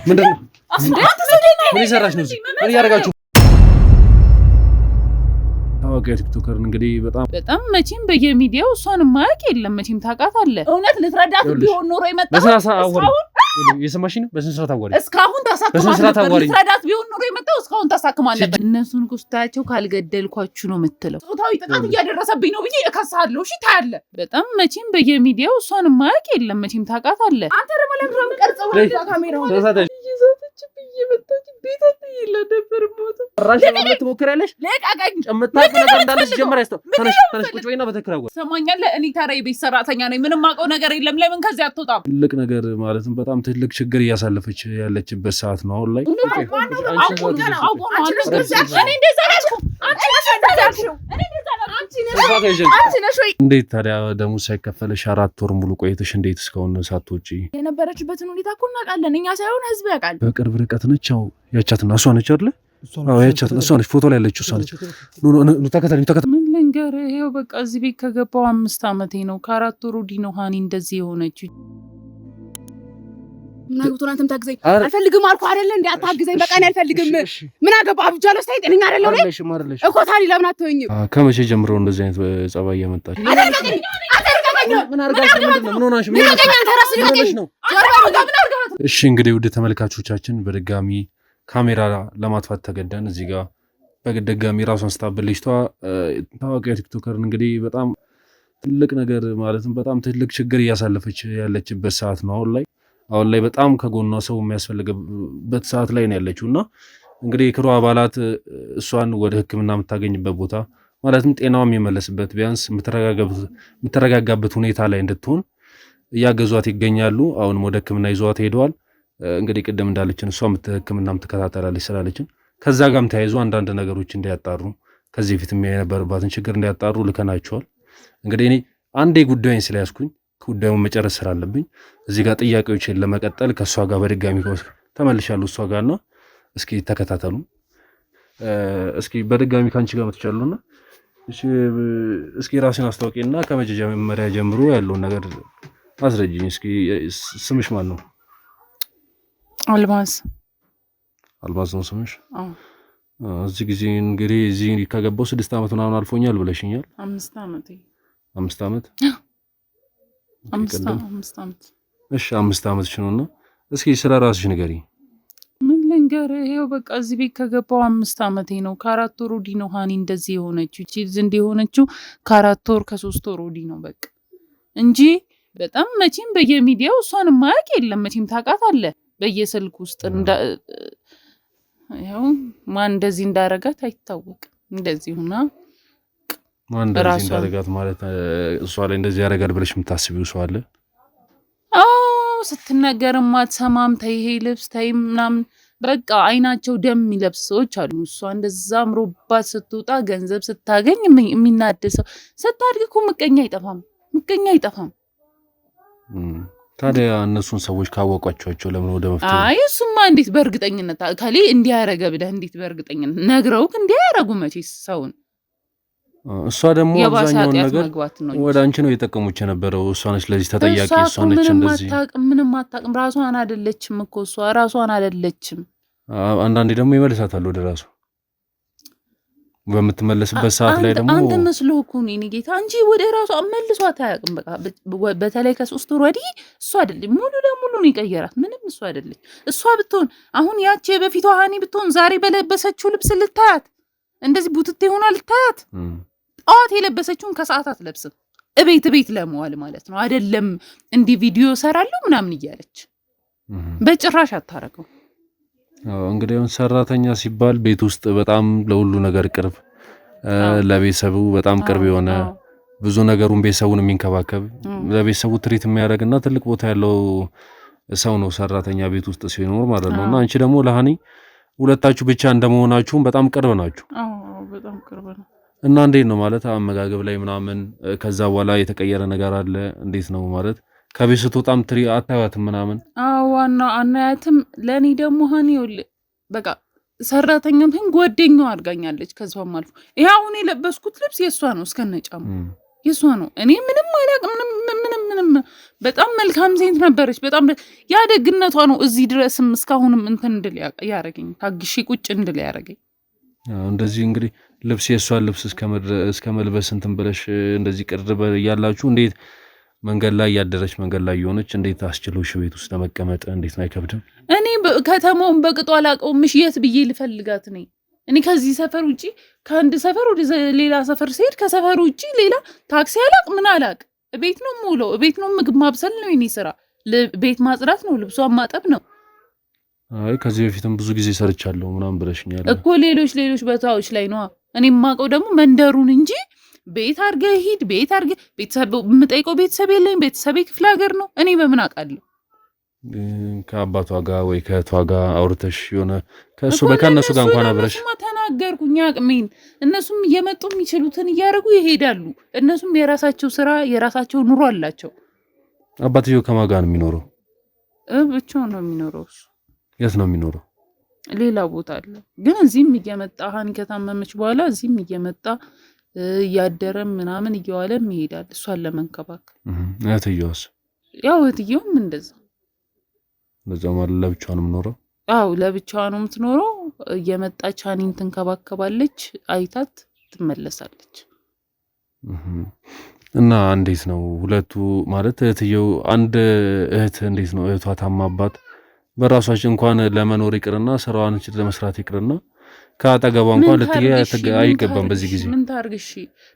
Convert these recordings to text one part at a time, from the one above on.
ምንድነው? ምን ይሰራሽ ነው? ምን ያደርጋችሁ? ታዋቂ ቲክቶከር እንግዲህ በጣም መቼም በየሚዲያው እሷን ማያውቅ የለም። መቼም ታውቃታለህ። እውነት ልትረዳት ቢሆን ኖሮ የመጣው የሰማሽ ነው። በስንት ሰዓት አዋሪ እስካሁን ታሳክማለህ። ልትረዳት ቢሆን ኖሮ የመጣው እስካሁን ታሳክማለህ። እነሱን ኩስታቸው ካልገደልኳችሁ ነው የምትለው። ጾታዊ ጥቃት እያደረሰብኝ ነው ብዬ እከሳለሁ። እሺ ታያለህ። በጣም መቼም በየሚዲያው እሷን ማያውቅ የለም። መቼም ታውቃታለህ። አንተ ደግሞ ለምን ቀርጸው ወደ ካሜራው እኔ ታዲያ የቤት ሰራተኛ ነኝ። ምንም አውቀው ነገር የለም። ለምን ከዚህ አትወጣም? ትልቅ ነገር ማለትም በጣም ትልቅ ችግር እያሳለፈች ያለችበት ሰዓት ነው አሁን ላይ። እንዴት ታዲያ ደሞዝ ሳይከፈልሽ 4 ወር ሙሉ ቆይተሽ እንዴት እስካሁን ሳትወጪ? የነበረችበትን ሁኔታ እኮ እናውቃለን እኛ ሳይሆን ህዝብ ያውቃል። በቅርብ ርቀት ነች። ያው ያቻትና እሷ ነች አይደል? አዎ ያቻትና እሷ ነች። ፎቶ ላይ ያለችው እሷ ነች። ኑ ተከተለኝ። ምን ልንገርህ፣ ይኸው በቃ እዚህ ቤት ከገባው 5 ዓመቴ ነው። ከ4 ወር ወዲህ ነው ሃኒ እንደዚህ የሆነችው። ምን አግብቶን አንተም ታግዘኝ? አልፈልግም አልኩህ አይደለ? እንዴ አታግዘኝ። በቃ እኔ አልፈልግም። ምን አገባ አብጃለሁ። ሳይ ጤነኛ አይደለም እኮ ታዲያ ለምን አትተወኝም? ከመቼ ጀምሮ እንደዚህ አይነት ጸባይ እየመጣች? እሺ እንግዲህ ውድ ተመልካቾቻችን በድጋሚ ካሜራ ለማጥፋት ተገደን እዚህ ጋር በድጋሚ ራሷን ስታብል ልጅቷ ታዋቂ ቲክቶከር እንግዲህ በጣም ትልቅ ነገር ማለትም በጣም ትልቅ ችግር እያሳለፈች ያለችበት ሰዓት ነው አሁን ላይ በጣም ከጎኗ ሰው የሚያስፈልግበት ሰዓት ላይ ነው ያለችውና እንግዲህ የክሩ አባላት እሷን ወደ ሕክምና የምታገኝበት ቦታ ማለትም ጤናዋ የሚመለስበት ቢያንስ የምትረጋጋበት ሁኔታ ላይ እንድትሆን እያገዟት ይገኛሉ። አሁንም ወደ ሕክምና ይዟት ሄደዋል። እንግዲህ ቅድም እንዳለችን እሷ ሕክምና የምትከታተላለች ስላለችን ከዛ ጋርም ተያይዞ አንዳንድ ነገሮች እንዲያጣሩ ከዚህ በፊት የነበረባትን ችግር እንዲያጣሩ ልከናቸዋል። እንግዲህ እኔ አንዴ ጉዳይን ስለያዝኩኝ ጉዳዩን መጨረስ ስላለብኝ እዚህ ጋር ጥያቄዎችን ለመቀጠል ከእሷ ጋር በድጋሚ ተመልሻለሁ እሷ ጋርና እስኪ ተከታተሉ። እስኪ በድጋሚ ከአንቺ ጋር መጥቻለሁና እስኪ ራስን አስታውቂና ከመጀመሪያ ጀምሮ ያለውን ነገር አስረጅኝ። እስኪ ስምሽ ማን ነው? አልማዝ ነው ስምሽ? እዚህ ጊዜ እንግዲህ እዚህ ከገባው 6 ዓመት ምናምን አልፎኛል ብለሽኛል። 5 ዓመት 5 ዓመት እሺ 5 ዓመትሽ ነውና እስኪ ስለ ራስሽ ንገሪ። ምን ልንገርህ፣ ይኸው በቃ እዚህ ቤት ከገባው 5 ዓመቴ ነው። ከ4 ወር ወዲህ ነው ሃኒ እንደዚህ የሆነችው። ቺልዝ እንደሆነችው ከ4 ወር ከ3 ወር ወዲህ ነው በቃ እንጂ በጣም መቼም በየሚዲያው እሷን ማያውቅ የለም። መቼም ታውቃታለህ። በየስልክ ውስጥ ያው ማን እንደዚህ እንዳረጋት አይታወቅም። እንደዚህ ሆና ማን እንደዚህ እንዳረጋት ማለት እሷ ላይ እንደዚህ ያረጋል ብለሽ የምታስቢው ሰው አለ? ስትነገርም አትሰማም። ተይ ይሄ ልብስ ተይ ምናምን በቃ አይናቸው ደም የሚለብስ ሰዎች አሉ። እሷ እንደዛ አምሮባት ስትወጣ ገንዘብ ስታገኝ የሚናደሰው ስታድግ እኮ ምቀኛ አይጠፋም። ታዲያ እነሱን ሰዎች ካወቋቸው ለምን ወደ መፍትሄ? አይ እሱማ እንዴት በእርግጠኝነት ከሌ እንዲያረገ ብለህ እንዴት በእርግጠኝነት ነግረውክ እንዲያረጉ መቼስ ሰውን። እሷ ደግሞ አብዛኛውን ነገር ወደ አንቺ ነው የጠቀሙች የነበረው። እሷ ነች ለዚህ ተጠያቂ። እሷ ነች እንደዚህ ምንም አታውቅም። ራሷን አይደለችም እኮ እሷ ራሷን አይደለችም። አንዳንዴ ደግሞ ይመልሳታል ወደ ራሱ። በምትመለስበት ሰዓት ላይ ደግሞ አንተ መስሎህ እኮ ነው እኔ ጌታ እንጂ ወደ ራሷ መልሷት አያውቅም። በቃ በተለይ ከ3 ወር ወዲህ እሷ አይደለም ሙሉ ለሙሉ ነው የቀየራት። ምንም እሷ አይደለች። እሷ ብትሆን አሁን ያቺ በፊቷ ሃኒ ብትሆን ዛሬ በለበሰችው ልብስ ልታያት እንደዚህ ቡትቴ ሆና ልታያት ጠዋት የለበሰችውን ከሰዓት አትለብስም። እቤት ለመዋል ማለት ነው አይደለም እንዲህ ቪዲዮ ሰራለሁ ምናምን እያለች በጭራሽ አታረገው። እንግዲህ ሰራተኛ ሲባል ቤት ውስጥ በጣም ለሁሉ ነገር ቅርብ፣ ለቤተሰቡ በጣም ቅርብ የሆነ ብዙ ነገሩን ቤተሰቡን የሚንከባከብ ለቤተሰቡ ትሪት የሚያደርግና ትልቅ ቦታ ያለው ሰው ነው ሰራተኛ ቤት ውስጥ ሲኖር ማለት ነውና አንቺ ደግሞ ለሃኒ ሁለታችሁ ብቻ እንደመሆናችሁም በጣም ቅርብ ናችሁ። በጣም ቅርብ ነው። እና እንዴት ነው ማለት አመጋገብ ላይ ምናምን ከዛ በኋላ የተቀየረ ነገር አለ? እንዴት ነው ማለት ከቤት ስትወጣም አታያትም ምናምን? ዋና አናያትም። ለእኔ ደግሞ ሃኒ በቃ ሰራተኛም ጓደኛዋ አድርጋኛለች። ከዛም አልፎ ይሄ አሁን የለበስኩት ልብስ የእሷ ነው እስከነጫሙ የሷ ነው። እኔ ምንም አላውቅም። ምንም በጣም መልካም ሴት ነበረች። በጣም ያ ደግነቷ ነው እዚህ ድረስም እስካሁንም እንትን እንድል ያረገኝ፣ ታግሼ ቁጭ እንድል ያረገኝ። እንደዚህ እንግዲህ ልብስ የእሷን ልብስ እስከ መልበስ እንትን ብለሽ እንደዚህ ቅርብ እያላችሁ እንዴት መንገድ ላይ ያደረች መንገድ ላይ የሆነች እንዴት አስችሎሽ ቤት ውስጥ ለመቀመጥ እንዴት ነው አይከብድም? እኔ ከተማውን በቅጡ አላውቀውም። እሺ የት ብዬ ልፈልጋት ነኝ? እኔ ከዚህ ሰፈር ውጪ ከአንድ ሰፈር ወደ ሌላ ሰፈር ሲሄድ ከሰፈር ውጪ ሌላ ታክሲ አላቅ ምን አላቅ። ቤት ነው የምውለው፣ ቤት ነው ምግብ ማብሰል ነው የኔ ስራ፣ ቤት ማጽዳት ነው፣ ልብሷን ማጠብ ነው። አይ ከዚህ በፊትም ብዙ ጊዜ ሰርቻለሁ ምናምን ብለሽኛል እኮ ሌሎች ቦታዎች ላይ ነዋ። እኔ የማውቀው ደግሞ መንደሩን እንጂ ቤት አድርገህ ሂድ፣ ቤት አድርገህ ቤተሰብ የምጠይቀው ቤተሰብ የለኝ። ቤተሰቤ ክፍለ ሀገር ነው። እኔ በምን አውቃለሁ? ከአባቷ ጋር ወይ ከእህቷ ጋር አውርተሽ የሆነ ከእነሱ ጋር እንኳን አብረሽ ተናገርኩኝ አቅሜን። እነሱም እየመጡ የሚችሉትን እያደረጉ ይሄዳሉ። እነሱም የራሳቸው ስራ የራሳቸው ኑሮ አላቸው። አባትየው ከማን ጋር ነው የሚኖረው? ብቻውን ነው የሚኖረው። እሱ የት ነው የሚኖረው? ሌላ ቦታ አለ። ግን እዚህም እየመጣ ሀኒ ከታመመች በኋላ እዚህም እየመጣ እያደረም ምናምን እየዋለም ይሄዳል እሷን ለመንከባከብ። እህትየዋስ? ያው እህትየውም እንደዛ ማለት ለብቻዋ ነው የምትኖረው? አዎ ለብቻዋ ነው የምትኖረው። እየመጣች ሀኒን ትንከባከባለች፣ አይታት ትመለሳለች። እና እንዴት ነው ሁለቱ ማለት እህትየው አንድ እህት እንዴት ነው እህቷ ታማባት በራሷች እንኳን ለመኖር ይቅርና ስራዋን ለመስራት ይቅርና ከአጠገቧ እንኳን ልትገኝ አይገባም። በዚህ ጊዜ ምን ታርግሽ?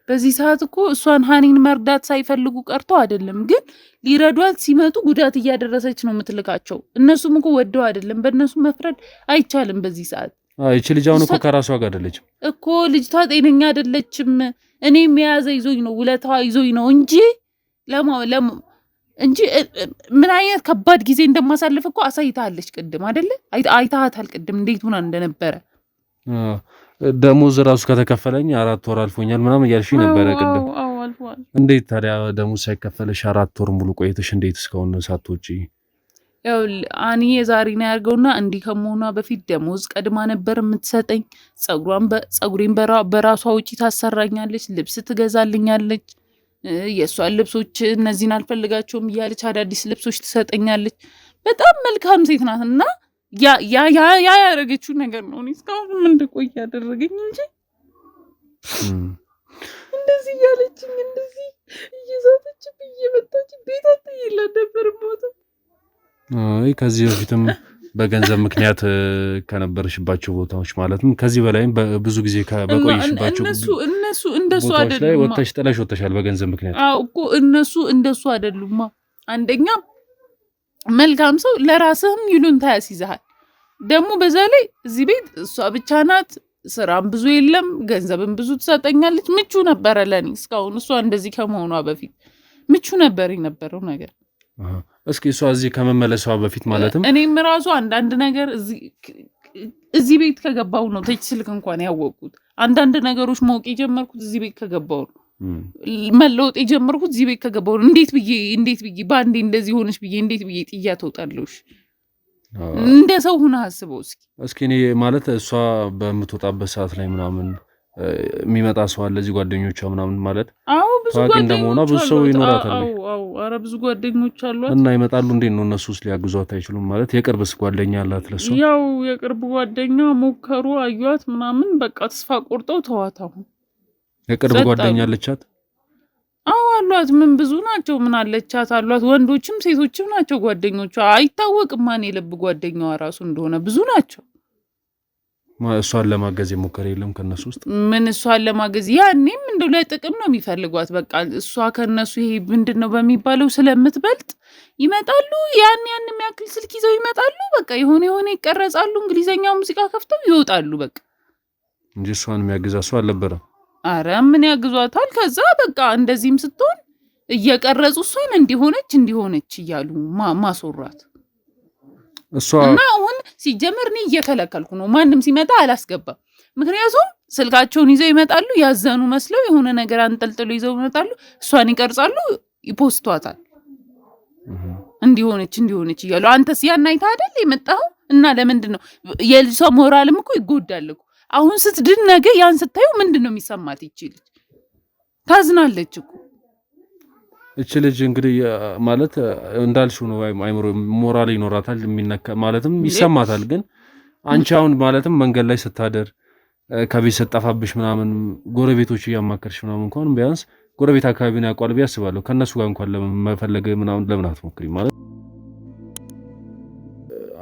በዚህ ሰዓት እኮ እሷን ሀኒን መርዳት ሳይፈልጉ ቀርቶ አይደለም፣ ግን ሊረዷት ሲመጡ ጉዳት እያደረሰች ነው የምትልካቸው። እነሱም እኮ ወደው አይደለም። በእነሱ መፍረድ አይቻልም በዚህ ሰዓት። ይቺ ልጅ አሁን እኮ ከራሷ ጋር አይደለችም እኮ ልጅቷ ጤነኛ አይደለችም። እኔም የያዘ ይዞኝ ነው ውለታዋ ይዞኝ ነው እንጂ እንጂ ምን አይነት ከባድ ጊዜ እንደማሳልፍ እኮ አሳይታለች። ቅድም አይደለ አይታሃታል? ቅድም እንዴት ሆና እንደነበረ ደሞዝ ራሱ ከተከፈለኝ 4 ወር አልፎኛል ምናምን እያልሽ ነበረ ቅድም። እንዴት ታዲያ ደሞዝ ሳይከፈለሽ 4 ወር ሙሉ ቆይተሽ እንዴት እስካሁን ሳትወጪ? ያው አኒ የዛሬ ነው ያርገውና እንዲህ ከመሆኗ በፊት ደሞዝ ቀድማ ነበር የምትሰጠኝ። ጸጉሬን በራሷ ውጪ ታሰራኛለች፣ ልብስ ትገዛልኛለች። የእሷን ልብሶች እነዚህን አልፈልጋቸውም እያለች አዳዲስ ልብሶች ትሰጠኛለች። በጣም መልካም ሴት ናት እና ያ ያደረገችው ነገር ነው እኔ እስካሁን እንድቆይ ያደረገኝ እንጂ እንደዚህ እያለችኝ እንደዚህ እየዛተችብኝ እየመጣች ቤት አትይላት ነበር ቦታ። አይ ከዚህ በፊትም በገንዘብ ምክንያት ከነበርሽባቸው ቦታዎች ማለትም ከዚህ በላይም ብዙ ጊዜ በቆይሽባቸው እነሱ እንደሱ አይደሉም። ወጥተሻል በገንዘብ ምክንያት። አዎ እኮ እነሱ እንደሱ አይደሉም። አንደኛ መልካም ሰው ለራስህም ይሉንታ ያስይዝሃል። ደግሞ በዛ ላይ እዚህ ቤት እሷ ብቻ ናት፣ ስራም ብዙ የለም፣ ገንዘብም ብዙ ትሰጠኛለች። ምቹ ነበረ ለኔ እስካሁን። እሷ እንደዚህ ከመሆኗ በፊት ምቹ ነበር የነበረው ነገር። እስኪ እሷ እዚህ ከመመለሷ በፊት ማለትም እኔም ራሱ አንዳንድ ነገር እዚህ ቤት ከገባሁ ነው ተች ስልክ እንኳን ያወቅኩት። አንዳንድ ነገሮች ማወቅ የጀመርኩት እዚህ ቤት ከገባሁ ነው። መለወጥ የጀመርኩት እዚህ ቤት ከገባሁ ነው። እንዴት ብዬ በአንዴ እንደዚህ ሆነች ብዬ እንዴት ብዬ ጥያት ወጣለሽ? እንደ ሰው ሁና አስበው እስኪ እኔ ማለት እሷ በምትወጣበት ሰዓት ላይ ምናምን የሚመጣ ሰው አለ እዚህ ጓደኞቿ ምናምን ማለት ታዋቂ እንደመሆኗ ብዙ ሰው ይኖራታል። ኧረ ብዙ ጓደኞች አሏት እና ይመጣሉ። እንዴት ነው እነሱስ ሊያግዟት አይችሉም? ማለት የቅርብስ ጓደኛ አላት ለሷ? ያው የቅርብ ጓደኛ ሞከሩ፣ አዩት ምናምን በቃ ተስፋ ቆርጠው ተዋት። አሁን የቅርብ ጓደኛ አለቻት? አዎ አሏት። ምን ብዙ ናቸው። ምን አለቻት አሏት። ወንዶችም ሴቶችም ናቸው ጓደኞቿ። አይታወቅም ማን የልብ ጓደኛዋ ራሱ እንደሆነ ብዙ ናቸው። እሷን ለማገዝ የሞከረ የለም ከነሱ ውስጥ? ምን እሷን ለማገዝ ያኔም እንደው ለጥቅም ነው የሚፈልጓት። በቃ እሷ ከነሱ ይሄ ምንድን ነው በሚባለው ስለምትበልጥ ይመጣሉ። ያን የሚያክል ስልክ ይዘው ይመጣሉ። በቃ የሆነ ይቀረጻሉ። እንግሊዘኛ ሙዚቃ ከፍተው ይወጣሉ። በቃ እንጂ እሷን የሚያግዛ ሰው አልነበረም። አረ ምን ያግዟታል? ከዛ በቃ እንደዚህም ስትሆን እየቀረጹ እሷን እንዲሆነች እያሉ ማስወራት እና አሁን ሲጀመር እኔ እየከለከልኩ ነው። ማንም ሲመጣ አላስገባም። ምክንያቱም ስልካቸውን ይዘው ይመጣሉ። ያዘኑ መስለው የሆነ ነገር አንጠልጥሎ ይዘው ይመጣሉ። እሷን ይቀርጻሉ፣ ይፖስቷታል። እንዲሆነች እያሉ አንተስ ያን አይተህ አይደል የመጣኸው? እና ለምንድን ነው የልጅቷ ሞራልም እኮ ይጎዳል እኮ። አሁን ስትድን ነገ ያን ስታዩ ምንድን ነው የሚሰማት? ይችላል ታዝናለች እኮ እቺ ልጅ እንግዲህ ማለት እንዳልሽው ነው አይምሮ ሞራል ይኖራታል የሚነካ ማለትም ይሰማታል። ግን አንቺ አሁን ማለትም መንገድ ላይ ስታደር ከቤት ስትጠፋብሽ ምናምን ጎረቤቶች እያማከርሽ ምናምን እንኳን ቢያንስ ጎረቤት አካባቢ ነው ያውቃል ብዬ አስባለሁ። ከነሱ ጋር እንኳን ለመፈለግ ምናምን ለምን አትሞክሪ ማለት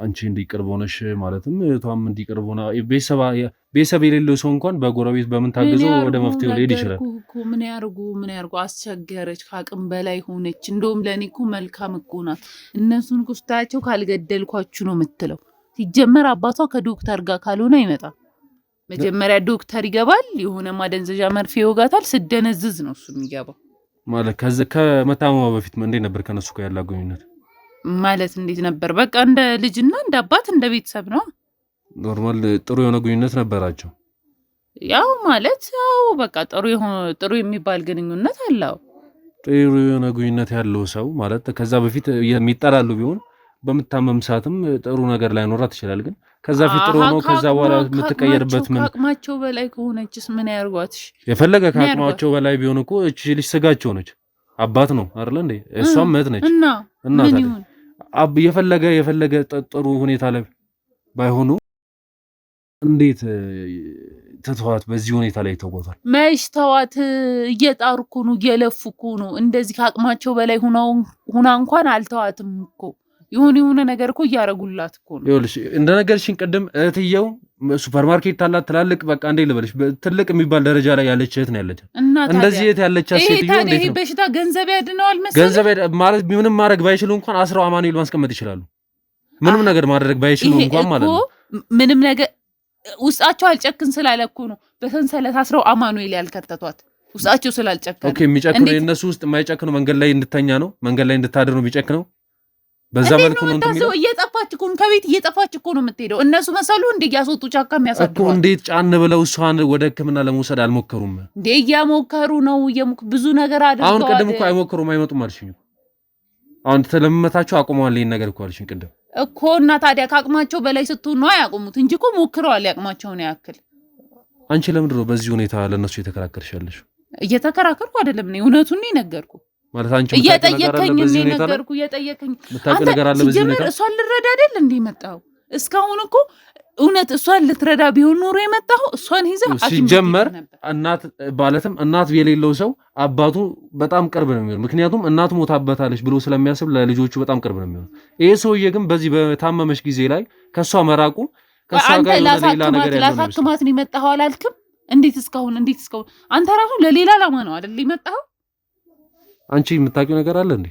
አንቺ እንዲቀርብ ሆነሽ ማለትም እቷም እንዲቀርብ ሆና ቤተሰብ የሌለው ሰው እንኳን በጎረቤት በምን ታግዘው ወደ መፍትሄው ሊሄድ ይችላል። ምን ያርጉ አስቸገረች፣ ከአቅም በላይ ሆነች። እንደውም ለኔ እኮ መልካም እኮ ናት። እነሱን ኩስታቸው ካልገደልኳችሁ ነው የምትለው። ሲጀመር አባቷ ከዶክተር ጋር ካልሆነ አይመጣም። መጀመሪያ ዶክተር ይገባል፣ የሆነ ማደንዘዣ መርፌ ይወጋታል። ስደነዝዝ ነው እሱ የሚገባው። ማለት ከመታመሟ በፊት እንዴት ነበር ከነሱ ጋር ያለው ግንኙነት? ማለት እንዴት ነበር? በቃ እንደ ልጅና እንደ አባት እንደ ቤተሰብ ነው። ኖርማል ጥሩ የሆነ ግንኙነት ነበራቸው። ያው ማለት ያው በቃ ጥሩ የሚባል ግንኙነት አለው። ጥሩ የሆነ ግንኙነት ያለው ሰው ማለት ከዛ በፊት የሚጠላሉ ቢሆን በምታመም ሰዓትም ጥሩ ነገር ላይ ኖራት ይችላል። ግን ከዛ ፊት ጥሩ ነው። ከዛ በኋላ የምትቀየርበት ምን አቅማቸው በላይ ከሆነችስ ምን ያርጓትሽ? የፈለገ ከአቅማቸው በላይ ቢሆን እኮ እቺ ልጅ ስጋቸው ነች። አባት ነው አይደል እንዴ? እሷም እህት ነች እና ምን ይሁን የፈለገ ጥሩ ሁኔታ ላይ ባይሆኑ እንዴት ተተዋት? በዚህ ሁኔታ ላይ ተቆጣጣል መሽ ተዋት። እየጣሩ እኮ ነው፣ እየለፉ እኮ ነው። እንደዚህ ከአቅማቸው በላይ ሁና እንኳን አልተዋትም እኮ የሆነ ነገር እኮ እያረጉላት እኮ ነው። ይኸውልሽ እንደነገርሽኝ ቅድም እህትየው ሱፐርማርኬት አላት ትላልቅ በቃ እንዴ ልበልሽ ትልቅ የሚባል ደረጃ ላይ ያለች እህት ነው ያለቻት። እንደዚህ እህት ያለቻት ሴትዮ እንዴት ነው በሽታ ገንዘብ ያድነዋል መሰለኝ? ገንዘብ ማለት ምንም ማድረግ ባይችሉ እንኳን አስረው አማኑኤል ማስቀመጥ ይችላሉ። ምንም ነገር ማድረግ ባይችሉ እንኳን ማለት ነው ምንም ነገር ውስጣቸው አልጨክን ስላለ እኮ ነው በሰንሰለት አስረው አማኑኤል ያልከተቷት ውስጣቸው ስላልጨከነ። ኦኬ የሚጨክነው የእነሱ ውስጥ የማይጨክነው መንገድ ላይ እንድተኛ ነው፣ መንገድ ላይ እንድታድር ነው የሚጨክነው። በዛ መልኩ ነው እንትን እየጠፋች እኮ ከቤት እየጠፋች እኮ ነው የምትሄደው። እነሱ መሰሉ እንዴ ያስወጡ ጫካ የሚያሳድሩ እኮ። እንዴት ጫን ብለው እሷን ወደ ሕክምና ለመውሰድ አልሞከሩም እንዴ? እየሞከሩ ነው፣ ብዙ ነገር አድርገዋል። አሁን ቅድም እኮ አይሞክሩም አይመጡም አልሽኝ። አሁን ተለመታቸው አቁመዋል ይሄን ነገር እኮ አልሽኝ ቅድም እኮ። እና ታዲያ ከአቅማቸው በላይ ስትሆን ነው አያቁሙት እንጂ እኮ ሞክረዋል ያቅማቸውን ያክል። አንቺ ለምንድን ነው በዚህ ሁኔታ ለነሱ እየተከራከርሻለሽ? እየተከራከርኩ አይደለም ነው እውነቱን ነው የነገርኩ። ማለት አንቺ እየጠየቀኝ ነው ነገርኩ። እየጠየቀኝ ነገር አለ በዚህ ሁኔታ። እሷን ልረዳ አይደል እንዴ መጣው? እስካሁን እኮ እውነት እሷን ልትረዳ ቢሆን ኖሮ የመጣው እሷን ይዘህ ሲጀመር እናት ባለትም እናት የሌለው ሰው አባቱ በጣም ቅርብ ነው የሚሆነው። ምክንያቱም እናቱ ሞታበታለች ብሎ ስለሚያስብ ለልጆቹ በጣም ቅርብ ነው የሚሆነው። ይሄ ሰውዬ ግን በዚህ በታመመች ጊዜ ላይ ከሷ መራቁ ከሷ ጋር ሌላ ነገር ያለው ነው። ላሳክማት ነው የመጣው አላልክም? እንዴት እስካሁን አንተ ራሱ ለሌላ ዓላማ ነው አይደል የመጣው? አንቺ የምታውቂው ነገር አለ እንዴ?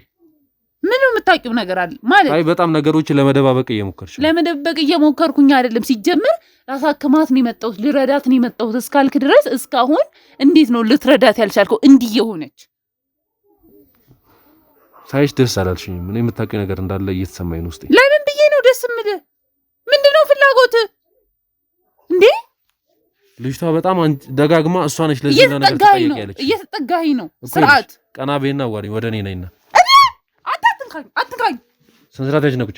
ምን የምታውቂው ነገር አለ ማለት? አይ በጣም ነገሮችን ለመደባበቅ እየሞከርሽ። ለመደበቅ እየሞከርኩኝ አይደለም። ሲጀመር ላሳክማት ነው የመጣሁት፣ ልረዳት ነው የመጣሁት እስካልክ ድረስ እስካሁን እንዴት ነው ልትረዳት ያልቻልከው? እንዲህ የሆነች ሳይሽ ደስ አላልሽኝም። ምን የምታውቂው ነገር እንዳለ እየተሰማኝ ነው ውስጤ። ለምን ብዬ ነው ደስ የምልህ? ምንድነው ፍላጎት እንዴ? ልጅቷ በጣም ደጋግማ እሷ ነች ለዚህ ነገር ተጠያቂያለች። እየተጠጋኝ ነው። ስርዓት ቀና ቤና ዋሪ ወደ እኔ ነይና አትንካኝ። ስንስራት ያጅ ነው ቁጭ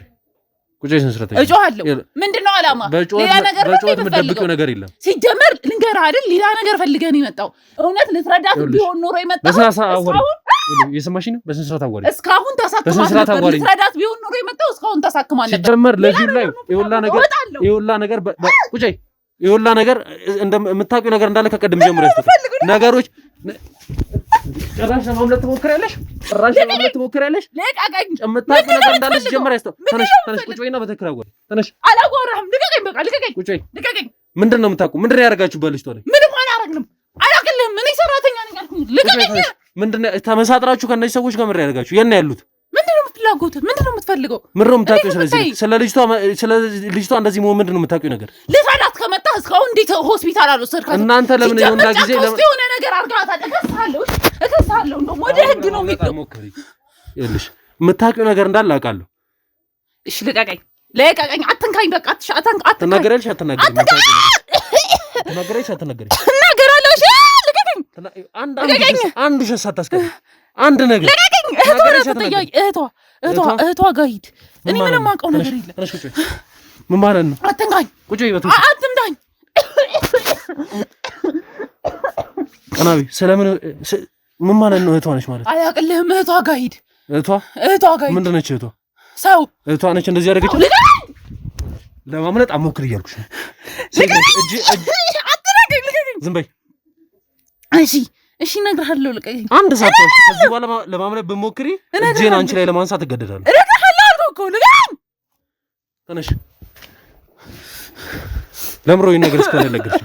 ስንስራት ያጅ እጮሃለሁ። ምንድነው ዓላማ? ሌላ ነገር የምትደብቂው ነገር የለም። ሲጀመር ልንገርህ አይደል ሌላ ነገር ፈልገህ ነው የመጣው። እውነት ልትረዳት ቢሆን ኖሮ የመጣው የሰማሽኝ ነው። በስንስራት አዋሪ እስካሁን ተሳክማት ነበር። ልትረዳት ቢሆን ኖሮ የመጣው እስካሁን ተሳክማት ነበር። ሲጀመር ለዚህ ላይ ይኸውላ ነገር ቁጭ ይኸውላ ነገር እንደምታውቂው ነገር እንዳለ ከቀድም ጀምሮ ነገሮች ጭራሽ ለማምለጥ ትሞክሪያለሽ። ለቃቀኝ። የምታውቂው ነገር እንዳለ ጀምሮ ተነሽ ቁጭ በይና በትክክል አዋሪ። ተነሽ። አላወራህም። ልቀቀኝ፣ በቃ ልቀቀኝ። ቁጭ በይ። ምንድን ነው የምታውቂው? ምንድን ነው ያደርጋችሁበት? ልጅቷ ላይ ምንም አላደረግንም። አላውቅልህም። እኔ ሰራተኛ ነኝ አልኩኝ። ልቀቀኝ። ምንድን ነው ተመሳጥራችሁ ከእነዚህ ሰዎች ጋር ምን ያደርጋችሁ? የት ነው ያሉት? ምንድነው የምትላጎት? ምንድነው የምትፈልገው? ምንድነው የምታውቂው? ስለ ልጅቷ እንደዚህ መሆን ምንድነው የምታውቂው ነገር? ልትረዳት ከመጣህ እስካሁን እንዴት ሆስፒታል አልወሰድካትም? እናንተ ለምን የሆነ ጊዜ የሆነ ነገር አድርጋታል። እከስሃለሁ። እንደውም ወደ ህግ ነው የሚለው። ይኸውልሽ የምታውቂው ነገር እንዳለ አውቃለሁ። እሺ ልቀቀኝ። አትንካኝ። በቃ ትናገሪያለሽ። እናገራለሁ። እሺ ልቀቀኝ። አንድ ውሸት ሳታስቀር አንድ ነገር እህቷ ጋር ሂድ። እኔ ምንም የማውቀው ነገር የለም። ምን ማለት ነው? አትንካኝ። ቁጭ በይ። አትምታኝ። ቀናቢ ስለምን ምን ማለት ነው? እህቷ ነች ማለት አያውቅልህም። እህቷ ጋር ሂድ። እህቷ ጋር ምንድን ነች? እህቷ ሰው እህቷ ነች እንደዚህ ያደረገችው። ለማምለጥ አሞክር እያልኩሽ ነው። ዝም በይ እሺ እነግርሃለሁ። ልቀቀኝ። አንድ ሰዓት ከዚህ በኋላ ለማምለጥ ብትሞክሪ እጄን አንቺ ላይ ለማንሳት እገደዳለሁ። እረዳሃለሁ እኮ ልቀቀኝ። ተነሽ። ለምሮ ይነገር እስከሆነ ያለገርሽ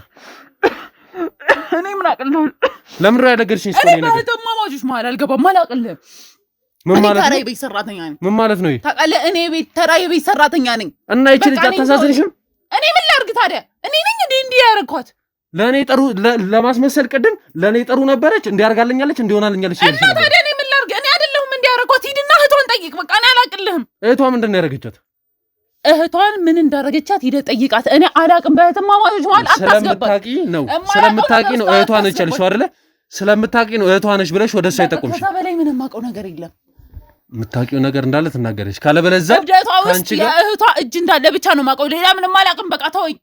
እኔ ምን አቅልህ? ለምሮ ያለገርሽኝ እስከሆነ ይነገር። እኔ በተማማጆች ማለት አልገባም። አላቅልህም። ምን ማለት ነው? ተራ የቤት ሰራተኛ ነኝ። ምን ማለት ነው? ታውቃለህ፣ እኔ ተራ የቤት ሰራተኛ ነኝ። እና ይቺ ልጅ አታሳዝንሽም? እኔ ምን ላድርግ ታዲያ? እኔ ነኝ እንዲህ ያደረኳት። ለእኔ ጥሩ ለማስመሰል ቅድም ለእኔ ጥሩ ነበረች፣ እንዲያርጋልኛለች፣ እንዲሆናልኛለች። እና ታዲያ እኔ ምን ላድርግ? እኔ አይደለሁም እንዲያደረኳት። ሂድና እህቷን ጠይቅ። በቃ እኔ አላቅልህም። እህቷ ምንድን ነው ያደረገቻት? እህቷን ምን እንዳደረገቻት ሂደህ ጠይቃት። እኔ አላቅም። በእህትማማቾች ማለት አታስገባኝ። ስለምታውቂ ነው እህቷ ነች ያልሽው አይደለ? ስለምታውቂ ነው እህቷ ነች ብለሽ ወደ እሷ አይጠቁምሽ። ከዛ በላይ ምንም የማውቀው ነገር የለም። የምታውቂው ነገር እንዳለ ትናገረች። ካለበለዚያ እብደቷ ውስጥ የእህቷ እጅ እንዳለ ብቻ ነው የማውቀው። ሌላ ምንም አላውቅም። በቃ ተወኝ፣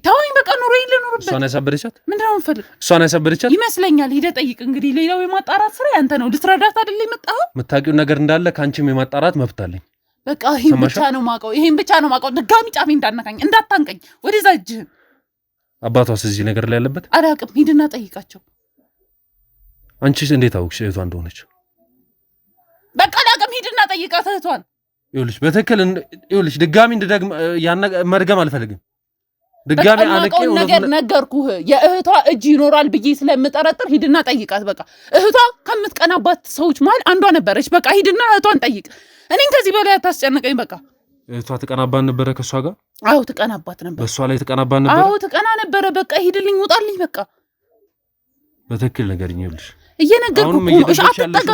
ተወኝ። በቃ ኑሮዬን ልኑርበት። እሷን ያሳበደቻት ምንድን ነው የምፈልግ? እሷን ያሳበደቻት ይመስለኛል። ሂደህ ጠይቅ። እንግዲህ ሌላው የማጣራት ስራ ያንተ ነው። ልትረዳት አይደል የመጣኸው? የምታውቂው ነገር እንዳለ ከአንቺም የማጣራት መብት አለኝ። በቃ ይሄን ብቻ ነው የማውቀው። ይሄን ብቻ ነው የማውቀው። ድጋሚ ጫፌ እንዳነካኝ እንዳታንቀኝ። ወደዛ እጅህን። አባቷስ እዚህ ነገር ላይ ያለበት አላውቅም። ሂድና ጠይቃቸው። አንቺስ እንዴት አውቅሽ እህቷ እንደሆነች? በቃ አላውቅም። ሂድና ጠይቃት እህቷን። ይኸውልሽ በትክክል ይኸውልሽ ድጋሚ እንድደግም መድገም አልፈልግም። ድጋሚ አንቀው ነገር ነገርኩህ። የእህቷ እጅ ይኖራል ብዬ ስለምጠረጥር ሂድና ጠይቃት። በቃ እህቷ ከምትቀናባት ሰዎች መሀል አንዷ ነበረች። በቃ ሂድና እህቷን ጠይቅ። እኔን ከዚህ በላይ አታስጨንቀኝ። በቃ እህቷ ትቀናባት ነበረ ከእሷ ጋር? አዎ ትቀናባት ነበር። በእሷ ላይ ትቀናባት ነበረ? አዎ ትቀና ነበረ። በቃ ሂድልኝ፣ ውጣልኝ። በቃ በትክክል ነገርኝ። ይኸውልሽ እየነገርኩህ እኮ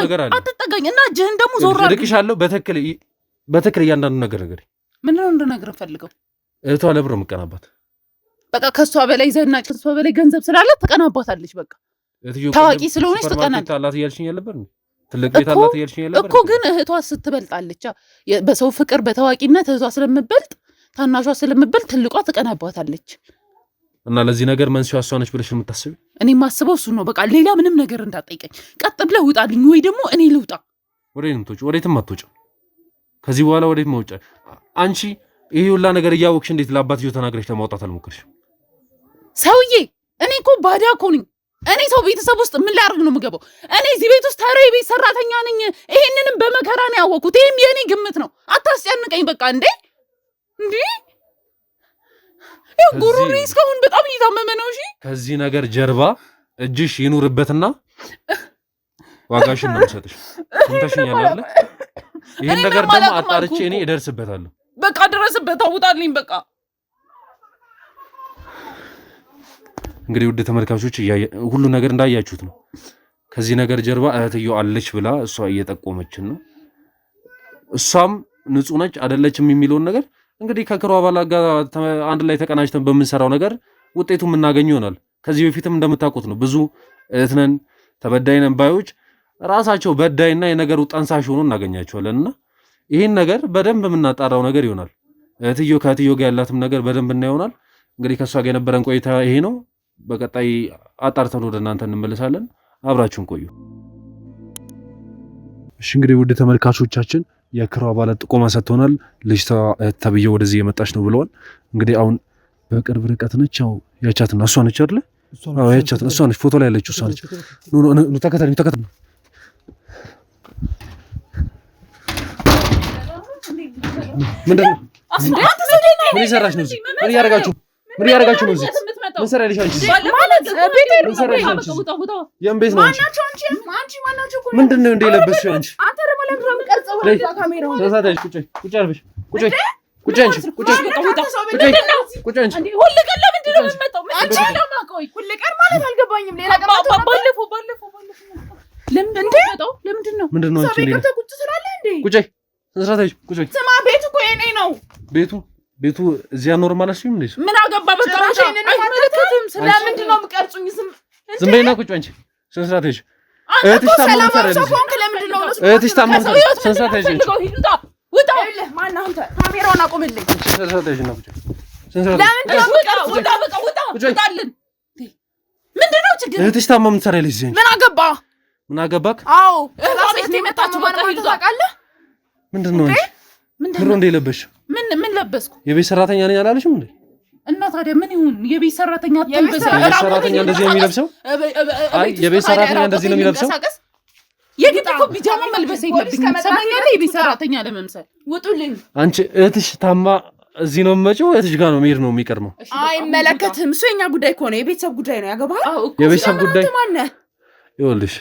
ነው። አትጠጋኝ እና እጅህን ደግሞ ዞር አድርግ። እልክሻለሁ። በትክክል እያንዳንዱ ነገር ንገሪኝ። ምንድን ነው እንድነግርህ ፈልገው? እህቷ ለብሮ የምትቀናባት በቃ ከሷ በላይ ዘናጭ ከሷ በላይ ገንዘብ ስላላት ተቀናባታለች። በቃ ታዋቂ ስለሆነች ተቀናል አላት እያልሽኝ ያለበት ትልቅ ቤት አላት እያልሽኝ ያለበት እኮ። ግን እህቷ ስትበልጣለች። በሰው ፍቅር በታዋቂነት እህቷ ስለምበልጥ፣ ታናሿ ስለምበልጥ ትልቋ ተቀናባታለች። እና ለዚህ ነገር መንስኤው እሷ ነች ብለሽ የምታስቢው? እኔ የማስበው እሱ ነው። በቃ ሌላ ምንም ነገር እንዳትጠይቀኝ። ቀጥ ብለህ ውጣልኝ፣ ወይ ደግሞ እኔ ልውጣ። ወዴትም አትወጪም። ከዚህ በኋላ ወዴት መውጫ? አንቺ ይሄ ሁላ ነገር እያወቅሽ እንዴት ለአባትዬው ተናግረሽ ለማውጣት አልሞከርሽም? ሰውዬ እኔ እኮ ባዳ እኮ ነኝ። እኔ ሰው ቤተሰብ ውስጥ ምን ላደርግ ነው የምገባው? እኔ እዚህ ቤት ውስጥ ተራ የቤት ሰራተኛ ነኝ። ይሄንንም በመከራ ነው ያወቅሁት። ይሄም የእኔ ግምት ነው። አታስጨንቀኝ። በቃ እንዴ ያው ጉሮሬ እስካሁን በጣም እየታመመ ነው። እሺ ከዚህ ነገር ጀርባ እጅሽ ይኑርበትና ዋጋሽን ነው የምሰጥሽ። ሰምተሽኛል አይደል? ይሄን ነገር ደግሞ አጣርቼ እኔ እደርስበታለሁ። በቃ ድረስበት፣ አውጣልኝ። በቃ እንግዲህ ውድ ተመልካቾች ሁሉ ነገር እንዳያችሁት ነው። ከዚህ ነገር ጀርባ እህትየው አለች ብላ እሷ እየጠቆመችን ነው። እሷም ንጹህ ነች አይደለችም የሚለውን ነገር እንግዲህ ከክሩ አባላት ጋር አንድ ላይ ተቀናጅተን በምንሰራው ነገር ውጤቱ የምናገኝ ይሆናል። ከዚህ በፊትም እንደምታውቁት ነው ብዙ እህትነን ተበዳይነን ባዮች ራሳቸው በዳይና የነገሩ ጠንሳሽ ሆኖ እናገኛቸዋለን። እና ይህን ነገር በደንብ የምናጣራው ነገር ይሆናል። እህትየው ከእህትየው ጋር ያላትም ነገር በደንብ እናይሆናል። እንግዲህ ከእሷ ጋር የነበረን ቆይታ ይሄ ነው። በቀጣይ አጣርተን ወደ እናንተ እንመለሳለን። አብራችሁን ቆዩ። እሺ እንግዲህ ውድ ተመልካቾቻችን የክሩ አባላት ጥቆማ ሰጥተውናል። ልጅቷ ተብዬ ወደዚህ የመጣች ነው ብለዋል። እንግዲህ አሁን በቅርብ ርቀት ነች። ያው ያቻትና እሷ ነች አይደለ? አዎ ያቻትና እሷ ነች። ፎቶ ላይ ያለችው እሷ ነች። ኑ ተከተሉኝ፣ ተከተሉኝ። ምንድን ነው? ምን እየሰራሽ ነው? ምን እያደረጋችሁ ነው? እዚህ ምን ሰራልሽ አንቺ? የምን ቤት ነው? ምንድን ነው እንደ የለበስሽው አንቺ? ቤቱ እዚያ ኖርማል አሽም እንዴ? ምን አገባ? በቃ አይመለከትም። ስለምንድን ነው የምቀርጹኝ? ዝም በይና ቁጭ አንቺ። ስንት ሰዓት ሄድሽ? እህትሽ ታማኝ ታረልሽ። እህትሽ ታማኝ ታረልሽ። ስንት ሰዓት ሄድሽ? ውጣ! ማን አንተ? ካሜራውን አቁምልኝ። ስንት ሰዓት ሄድሽ ነው? ለምንድን ነው የምቀርጹ? ውጣ! በቃ ውጣ! ውጣልን! ምንድን ነው ችግር? እህትሽ ታማኝ ታረልሽ። ምን አገባ? ምን አገባክ? አዎ ቤት ነው የመጣችው። በቃ ታውቃለህ። ምንድነው እንጂ ብሩ እንደ ለበሽ ምን ለበስኩ? የቤት ሰራተኛ ነኝ አላለሽም እንዴ? እና ታዲያ ምን ይሁን? የቤት ሰራተኛ የቤት ሰራተኛ እንደዚህ ነው የሚለብሰው? አይ የቤት ሰራተኛ እንደዚህ ነው የሚለብሰው? የግድ እኮ ቢጃማ መልበስ የለብኝም። ሰማኛለህ? የቤት ሰራተኛ ለመምሰል ውጡልኝ። አንቺ እህትሽ ታማ እዚህ ነው የምመጪው? እህትሽ ጋር ነው መሄድ ነው የሚቀርመው? አይመለከትም። እሱ የኛ ጉዳይ እኮ ነው፣ የቤተሰብ ጉዳይ ነው። ያገባሃል? የቤተሰብ ጉዳይ ይኸውልሽ፣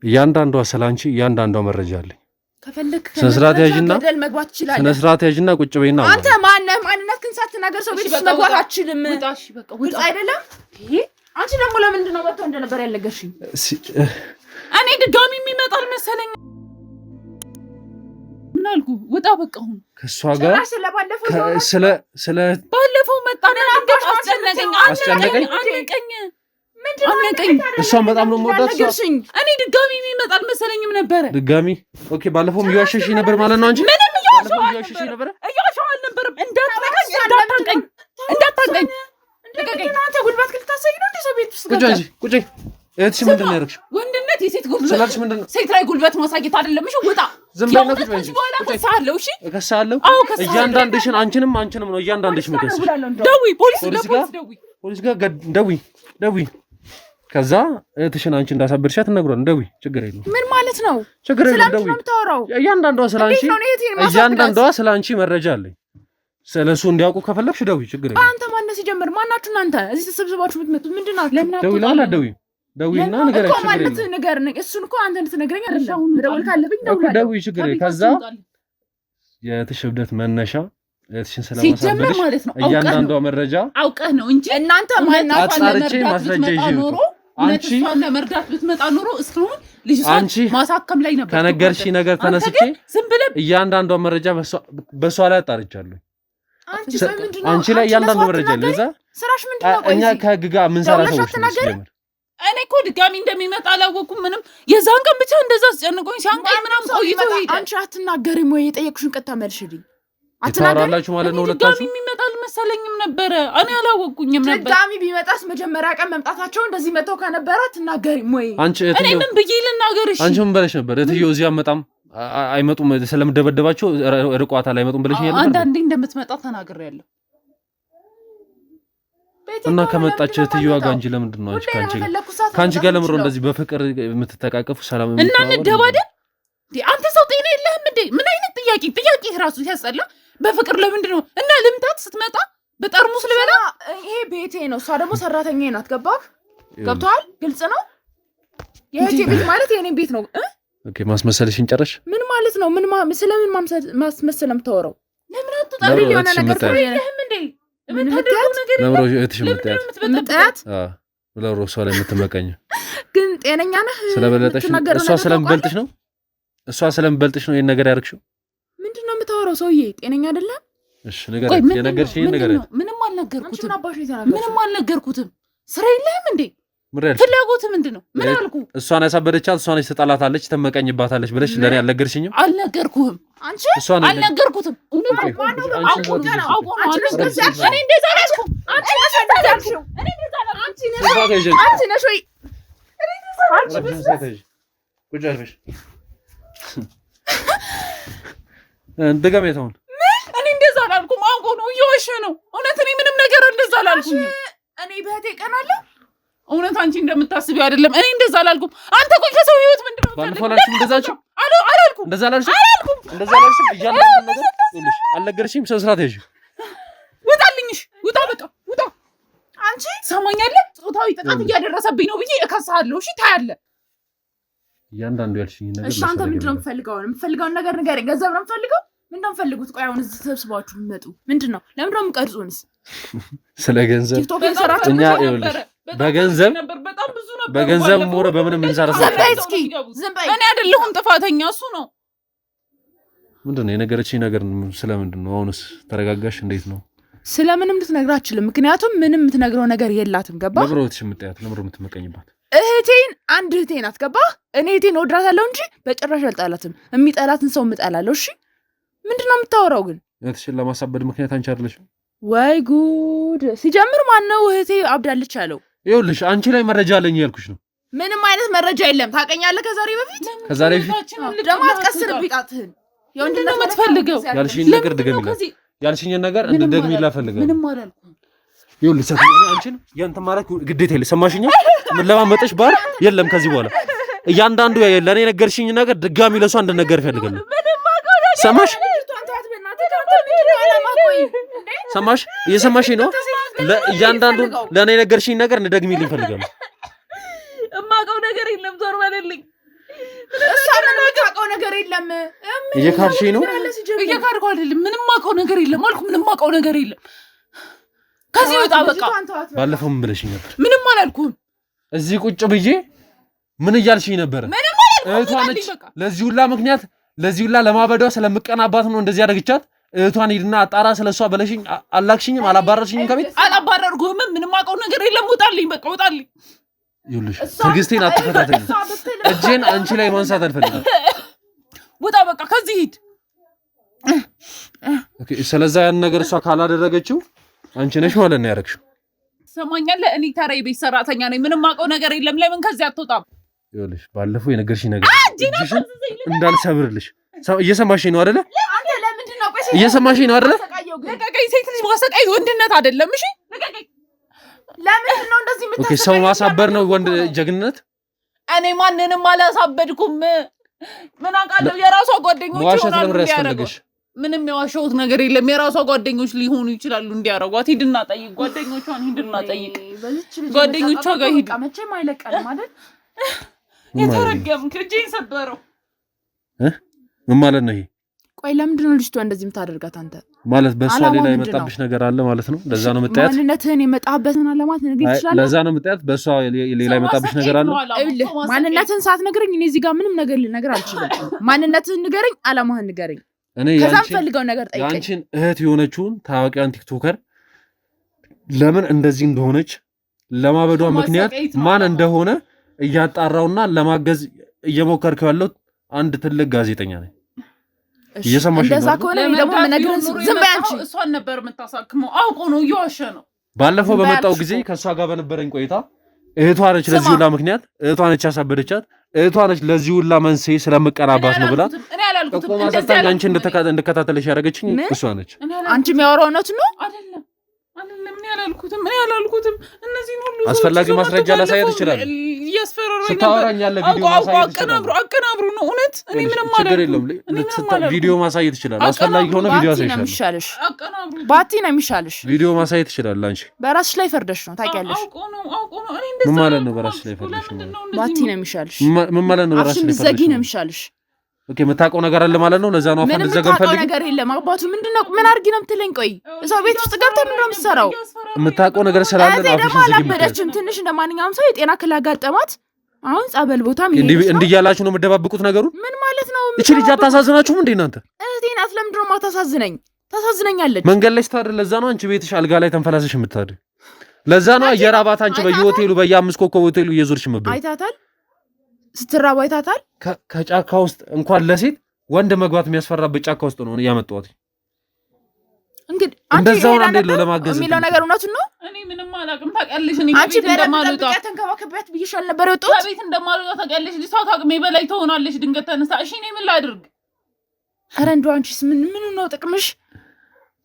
እያንዳንዷ ስላንቺ እያንዳንዷ መረጃ አለኝ። ከፈለክ ስነ ስርዓት ያዥና ገደል መግባት ትችላለህ። ስነ ስርዓት ያዥና ቁጭ በይና። አንተ ማነህ? ማንነትህን ሳትናገር ሰው ቤት ውስጥ መግባት አትችልም። ውጣሽ በቃ ውጣ። አይደለም አንቺ ደግሞ ለምንድን ነው ወጥቶ እንደነበር ያልነገርሽኝ? እኔ ድጋሚ የሚመጣል መሰለኝ። ምን አልኩ? ውጣ በቃ። አሁን ከሷ ጋር ስለ ባለፈው መጣና ድንገት አስጨነቀኝ። አነቀኝ። እሷን በጣም ነው የምወዳት። እኔ ድጋሚ የሚመጣል መሰለኝም ነበረ። ድጋሚ ኦኬ። ባለፈውም እያሸሽኝ ነበር ማለት ነው። አንቺ ምንም እያሸሽ ነበር። እያሸሽ አልነበረም። እንዳታንቀኝ። አንተ ጉልበት ልታሳይ ነው እንዴ? ሰው ቤት ውስጥ ቁጭ እንጂ ቁጭ። እህትሽ ምንድን ነው ያደረግሽው? ወንድነት የሴት ጉልበት ስላልሽ ምንድን ነው? ሴት ላይ ጉልበት ማሳየት አይደለም። እሺ ውጣ። ዝም ብለሽ ነው ቁጭ እንጂ። እከሳለሁ። እሺ እከሳለሁ። እያንዳንድሽን አንቺንም ነው እያንዳንድሽ መከስሽ። ደውይ፣ ፖሊስ ጋር ደውይ። ከዛ እህትሽን አንቺ እንዳሳበድሻት እነግሯለን። ደውይ፣ ችግር የለውም። ምን ማለት ነው? ችግር የለውም። ደውይ። እያንዳንዷ ስላንቺ መረጃ አለኝ። ስለሱ እንዲያውቁ ከፈለግሽ ደውይ፣ ችግር የለውም። አንተ ማነው ሲጀምር? ማናችሁ እናንተ እዚህ ተሰብስባችሁ የምትመጡት ምንድን ናችሁ? ደውይና ንገረኝ። እሱን እኮ አንተ እንድትነግረኝ አይደለም። ደውል ካለብኝ ደውይ፣ ችግር የለም። ከዛ የእህትሽ እብደት መነሻ እህትሽን ስለማሳበድሽ ማለት ነው እያንዳንዷ መረጃ አውቀህ ነው እንጂ እናንተ ማናችሁ አጣርቼ ማስረጃ ይዤ ነው። አንቺ ለመርዳት ብትመጣ ኖሮ እስካሁን ልጅቷን ማሳከም ላይ ነበር። ከነገርሽ ነገር ተነስቼ እያንዳንዷ መረጃ በሷ ላይ አጣርቻለሁ። አንቺ ላይ እያንዳንዱ መረጃ አለ። እዛ ስራሽ ምንድነው? እኛ ከህግ ጋር የምንሰራ ሰዎች ነን። እኔ እኮ ድጋሚ እንደሚመጣ አላወኩም። ምንም የዛን ቀን ብቻ እንደዛ አስጨንቆኝ ሲያንቀኝ ምናምን ቆይቶ ሄደ። አንቺ አትናገሪም ወይ? የጠየቅሽን ቀጥታ መልሽልኝ። አትናገራላችሁ ማለት ነው። ድጋሚ የሚመጣ አልመሰለኝም ነበረ። እኔ አላወኩኝም ነበር። ድጋሚ ቢመጣስ መጀመሪያ ቀን መምጣታቸው እንደዚህ መተው ከነበረ አትናገሪም ወይ? እኔ ምን ብዬ ልናገር? እሺ አንቺ ምን ብለሽ ነበር? እትዬው እዚህ አመጣም አይመጡም ስለምደበደባቸው ርቋታል አይመጡም ብለሽ ነበር። አንዳንዴ እንደምትመጣ ተናግሬያለሁ። እና ከመጣች እትዬዋ ጋር እንጂ ለምንድን ነው ከአንቺ ጋር ለምሮ እንደዚህ በፍቅር የምትተቃቀፉ? ሰላም እና እንደባደን አንተ ሰው ጤና የለህም እንዴ? ምን አይነት ጥያቄ ራሱ ሲያስጠላ። በፍቅር ለምንድን ነው? እና ልምታት ስትመጣ በጠርሙስ ልበላ። ይሄ ቤቴ ነው፣ እሷ ደግሞ ሰራተኛዬ ናት። ገባህ? ገብቶሃል? ግልጽ ነው። የእህቴ ቤት ማለት የኔ ቤት ነው። ኦኬ ማስመሰልሽን ጨረሽ? ምን ማለት ነው? ስለምን ማስመሰል የምትወራው? ለምን አትጣሪ? የሆነ ነገር ስለሌለህም እንዴ? ምን ታደርገው ነገር ለምሮ እህትሽ ምትያት ብለው ሮሷ ላይ የምትመቀኝ ግን ጤነኛ ነህ? ስለበለጠሽ እሷ ስለምበልጥሽ ነው። እሷ ስለምበልጥሽ ነው ይሄን ነገር ያደርግሽው። ምንድን ነው የምታወራው? ሰውዬ ጤነኛ አይደለም። እሺ ንገረኝ። የነገርሽኝ ነገር ምንም አልነገርኩትም። ስራ የለህም እንዴ? ፍላጎት ምንድን ነው? ምን አልኩ? እሷን ያሳበደቻት እሷ ነች፣ ትጠላታለች፣ ትመቀኝባታለች ብለሽ ለኔ አልነገርሽኝም? አልነገርኩህም። አንቺ እሷን አልነገርኩትም። ድገም የተሆን እኔ እንደዛ አላልኩም። አውቆ ነው፣ እየዋሸ ነው። እውነት እኔ ምንም ነገር እንደዛ አላልኩም። እኔ በህቴ ቀናለሁ። እውነት አንቺ እንደምታስቢው አይደለም። እኔ እንደዛ አላልኩም። አንተ ቆይ ከሰው ህይወት ምንድን ነው? ባለፈው አላልሽም? እንደዛችሁ አላልኩም። እንደዛ አላልሽም? እንደዛ አላልሽም? እያንዳንዱ ነገር ይኸውልሽ፣ አልነገርሽኝም። ስነ ስርዓት ያዥ። ውጣልኝሽ! ውጣ! በቃ ውጣ! አንቺ ሰማኛለህ? ጾታዊ ጥቃት እያደረሰብኝ ነው ብዬ እከሳለሁ። እሺ ታያለህ። እያንዳንዱ ያልሽኝ ነገር እሺ፣ አንተ ምንድን ነው የምትፈልገውን ነገር ንገረኝ። ገንዘብ ነው የምትፈልገው? ምንድን ነው የምትፈልጉት? ቆይ አሁን እዚህ ተሰብስባችሁ የምትመጡ ምንድን ነው? ለምንድን ነው የምትቀርጹንስ? ስለ ገንዘብ እኛ ይኸውልሽ በገንዘብ ሞረ በምንም እንሰራው። እስኪ ዝም በይ። እኔ አይደለሁም ጥፋተኛ፣ እሱ ነው። ምንድን ነው የነገረችኝ ነገር? ስለምንድን ነው? አሁንስ ተረጋጋሽ? እንዴት ነው? ስለምንም ልትነግር አትችልም። ምክንያቱም ምንም የምትነግረው ነገር የላትም። ገባህ? ለብሮትሽ የምትያት ለምሮ የምትመቀኝባት እህቴን አንድ እህቴ ናት። ገባህ? እኔ እህቴን እወዳታለሁ እንጂ በጭራሽ አልጣላትም። የሚጠላትን ሰው እምጠላለሁ። እሺ ምንድን ነው የምታወራው ግን? እህትሽን ለማሳበድ ምክንያት አንቺ አይደለሽም ወይ? ጉድ! ሲጀምር ማነው እህቴ አብዳለች አለው? ይኸውልሽ አንቺ ላይ መረጃ አለኝ ያልኩሽ ነው። ምንም አይነት መረጃ የለም። ታውቀኛለህ ከዛሬ በፊት ደግሞ አትቀስርብኝ ጣትህን። ምንድን ነው የምትፈልገው? ያልሽኝ ነገር ድገሚላት። ያልሽኝ ነገር እንደግሚላ ፈልገው። ምንም አላልኩም። ይኸውልሽ አንቺን ያንተ ማለት ግዴታ የለ። ሰማሽኝ? ምን ለማመጠሽ ባር የለም ከዚህ በኋላ እያንዳንዱ ለኔ ነገርሽኝ ነገር ድጋሚ ለሷ እንደነገር ፈልጋለሁ። ሰማሽ? ሰማሽ? እየሰማሽኝ ነው? እያንዳንዱ ለኔ ነገርሽኝ ነገር እንደግሚልኝ ፈልጋለሁ። እማውቀው ነገር የለም። ዞር በልልኝ። እሷ ምን የምታውቀው ነገር የለም። እየካድሽኝ ነው? እየካድኩ አይደለም። ምንም የማውቀው ነገር የለም አልኩ። ምንም የማውቀው ነገር የለም። ከዚህ ወጣ በቃ። ባለፈው ምን ብለሽኝ ነበር? ምንም አላልኩም። እዚህ ቁጭ ብዬ ምን እያልሽኝ ነበር? እህቷ ነች ለዚህ ሁላ ምክንያት ለዚህ ሁላ ለማበዷ ስለምቀናባት ነው እንደዚህ ያደርግቻት። እህቷን ሂድና አጣራ ስለሷ በለሽኝ። አላክሽኝም? አላባረርሽኝም? ከቤት አላባረርኩም። ምንም የማውቀው ነገር የለም። ውጣልኝ በቃ ውጣልኝ። ይኸውልሽ ትዕግስቴን አትፈታተኝ። እጄን አንቺ ላይ ማንሳት አልፈልግም። ውጣ በቃ ከዚህ ሂድ። ኦኬ ስለዛ ያን ነገር እሷ ካላደረገችው አንቺ ነሽ ማለት ነው ያደረግሽው። ሰማኛለህ? እኔ ተራ የቤት ሰራተኛ ነኝ። ምንም የማውቀው ነገር የለም። ለምን ከዚህ አትወጣም? ይኸውልሽ ባለፈው የነገርሽኝ ነገር እንዳልሰብርልሽ እየሰማሽኝ ነው አይደለ? እየሰማሽኝ ነው አይደለ? ለቀቀኝ። ሴት ልጅ ማሰቃየት ወንድነት አይደለም። እሺ ለቀቀኝ። ለምንድን ነው እንደዚህ የምታሰቃየው? ኦኬ ሰው ማሳበር ነው ወንድ ጀግንነት? እኔ ማንንም አላሳበድኩም። ምን አውቃለሁ? የራሷ ጓደኞች ይሆናሉ እንዲያረጉሽ። ምንም የዋሸሁት ነገር የለም። የራሷ ጓደኞች ሊሆኑ ይችላሉ እንዲያረጓት። ሂድና ጠይቅ፣ ጓደኞቿን ሂድና ጠይቅ። ጓደኞቿ ጋር ሂድ። መቼም አይለቀንም አይደል? የተረገምክ እጄን ሰበረው። ምን ማለት ነው ይሄ? ቆይ ለምንድን ነው ልጅቷ እንደዚህ የምታደርጋት? አንተ ማለት በእሷ ሌላ የመጣብሽ ነገር አለ ማለት ነው? ለዛ ነው የምታያት? ማንነትህን የመጣበትን አለማት ነገር ይችላል። ለዛ ነው የምታያት? በእሷ ሌላ የመጣብሽ ነገር አለ? ማንነትህን ሳትነግረኝ እኔ እዚህ ጋር ምንም ነገር ልነግር አልችልም። ማንነትህን ንገረኝ፣ አላማህን ንገረኝ። ከዛም ፈልገው ነገር ጠይቀኝ። ያንቺን እህት የሆነችውን ታዋቂያን ቲክቶከር ለምን እንደዚህ እንደሆነች ለማበዷ ምክንያት ማን እንደሆነ እያጣራውና ለማገዝ እየሞከርከው ያለው አንድ ትልቅ ጋዜጠኛ ነኝ። እየሰማሽ ነው? እንደዛ ከሆነ እኔ ደግሞ መነግረን ዝም በይ አንቺ። እሷን ነበር የምታሳክመው። አውቆ ነው፣ እየዋሸ ነው። ባለፈው በመጣው ጊዜ ከእሷ ጋር በነበረኝ ቆይታ እህቷ ነች ለዚህ ሁላ ምክንያት፣ እህቷ ነች ያሳበደቻት፣ እህቷ ነች ለዚህ ሁላ መንስኤ ስለምቀናባት ነው ብላ ጥቆማ ሰጣኝ። አንቺ እንድከታተልሽ ያደረገችኝ እሷ ነች። አንቺ የሚያወራው እውነት ነው አይደለም? ምን ያላልኩትም እነዚህን ሁሉ አስፈላጊ ማስረጃ ላሳየት ይችላል። እያስፈራራኝ ስታወራኝ ያለ ቪዲዮ ማሳየት ይችላል። አቀናብሩ ነው እውነት። እኔ ምንም ማለት ቪዲዮ ማሳየት ይችላል። አስፈላጊ ሆነ ቪዲዮ ያሳይሻል። ባቲ ነው የሚሻልሽ። ቪዲዮ ማሳየት ይችላል። አንቺ በራስሽ ላይ ፈርደሽ ነው ታውቂያለሽ። ምን ማለት ነው በራስሽ ላይ ፈርደሽ ነው? ባቲ ነው የሚሻልሽ። ምን ማለት ነው በራስሽ ላይ ፈርደሽ ነው የሚሻልሽ? ኦኬ የምታውቀው ነገር አለ ማለት ነው። ለዛ ነው አፋን ዘገን ፈልግ። ነገር የለም አባቱ ምንድነው? ምን አድርጊ ነው የምትለኝ? ቆይ እዛው ቤት ውስጥ ገብተህ ምንድነው የምትሰራው? የምታውቀው ነገር ስላለ ነው አፍሽን ዘግኝ። አላበደችም። ትንሽ እንደማንኛውም ሰው የጤና እክል አጋጠማት። አሁን ጸበል ቦታ እንዲህ እያላችሁ ነው የምትደባብቁት ነገሩን። ምን ማለት ነው? እቺ ልጅ አታሳዝናችሁም እንዴ እናንተ? እህቴ ናት። ለምንድን ነው የማታሳዝነኝ? ታሳዝነኛለች። መንገድ ላይ ስታድር ለዛ ነው አንቺ ቤትሽ አልጋ ላይ ተንፈላሰሽ የምታድር። ለዛ ነው የራባት አንቺ በየሆቴሉ በየ5 ኮከብ ሆቴሉ እየዞርሽ መብት አይታታል። ስትራባ አይታታል። ከጫካ ውስጥ እንኳን ለሴት ወንድ መግባት የሚያስፈራበት ጫካ ውስጥ ነው ያመጣሁት። እንግዲህ እንደዛው ነው እንደለው ለማገዝ የሚለው ነገር እውነቱን ነው። እኔ ምንም አላውቅም። ታውቂያለሽ እኔ ከቤት እንደማልወጣ ተንከባከቢያት ብዬሻል ነበር የወጣሁት። ከቤት እንደማልወጣ ታውቂያለሽ። ልጅቷ ከአቅሜ በላይ ትሆናለች። ድንገት ተነሳ። እሺ እኔ ምን ላድርግ? ኧረ እንደው አንቺስ ምን ነው ጥቅምሽ?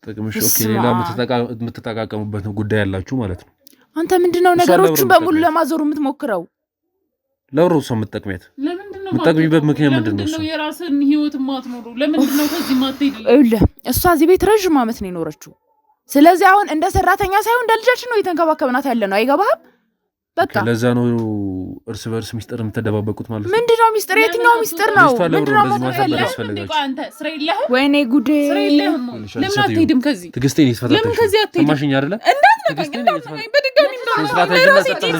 ኦኬ ሌላ የምትጠቃቀሙበት ጉዳይ ያላችሁ ማለት ነው። አንተ ምንድነው ነገሮችን በሙሉ ለማዞሩ የምትሞክረው? ለወሩ ሰው የምትጠቅሚያት የምትጠቅሚበት ምክንያት ምንድነው? እሱ የራስን ህይወት ማትኖሩ ለምንድነው ከዚህ ማትሄድ? እሷ እዚህ ቤት ረጅም ዓመት ነው የኖረችው። ስለዚህ አሁን እንደ ሰራተኛ ሳይሆን እንደ ልጃችን ነው እየተንከባከብናት ያለ ነው። አይገባህም? በቃ ለዛ ነው እርስ በርስ ሚስጥር የምትደባበቁት ማለት ነው። ምንድነው ሚስጥር? የትኛው ሚስጥር ነው? ምንድነው ወይኔ ጉዴ! ለምን አትሄድም ከዚህ? ትዕግስቴን ይስፈታል። ለምን ከዚህ አትሄድም? ሰማሽኝ አይደለ? እንዳትነካኝ በድጋሚ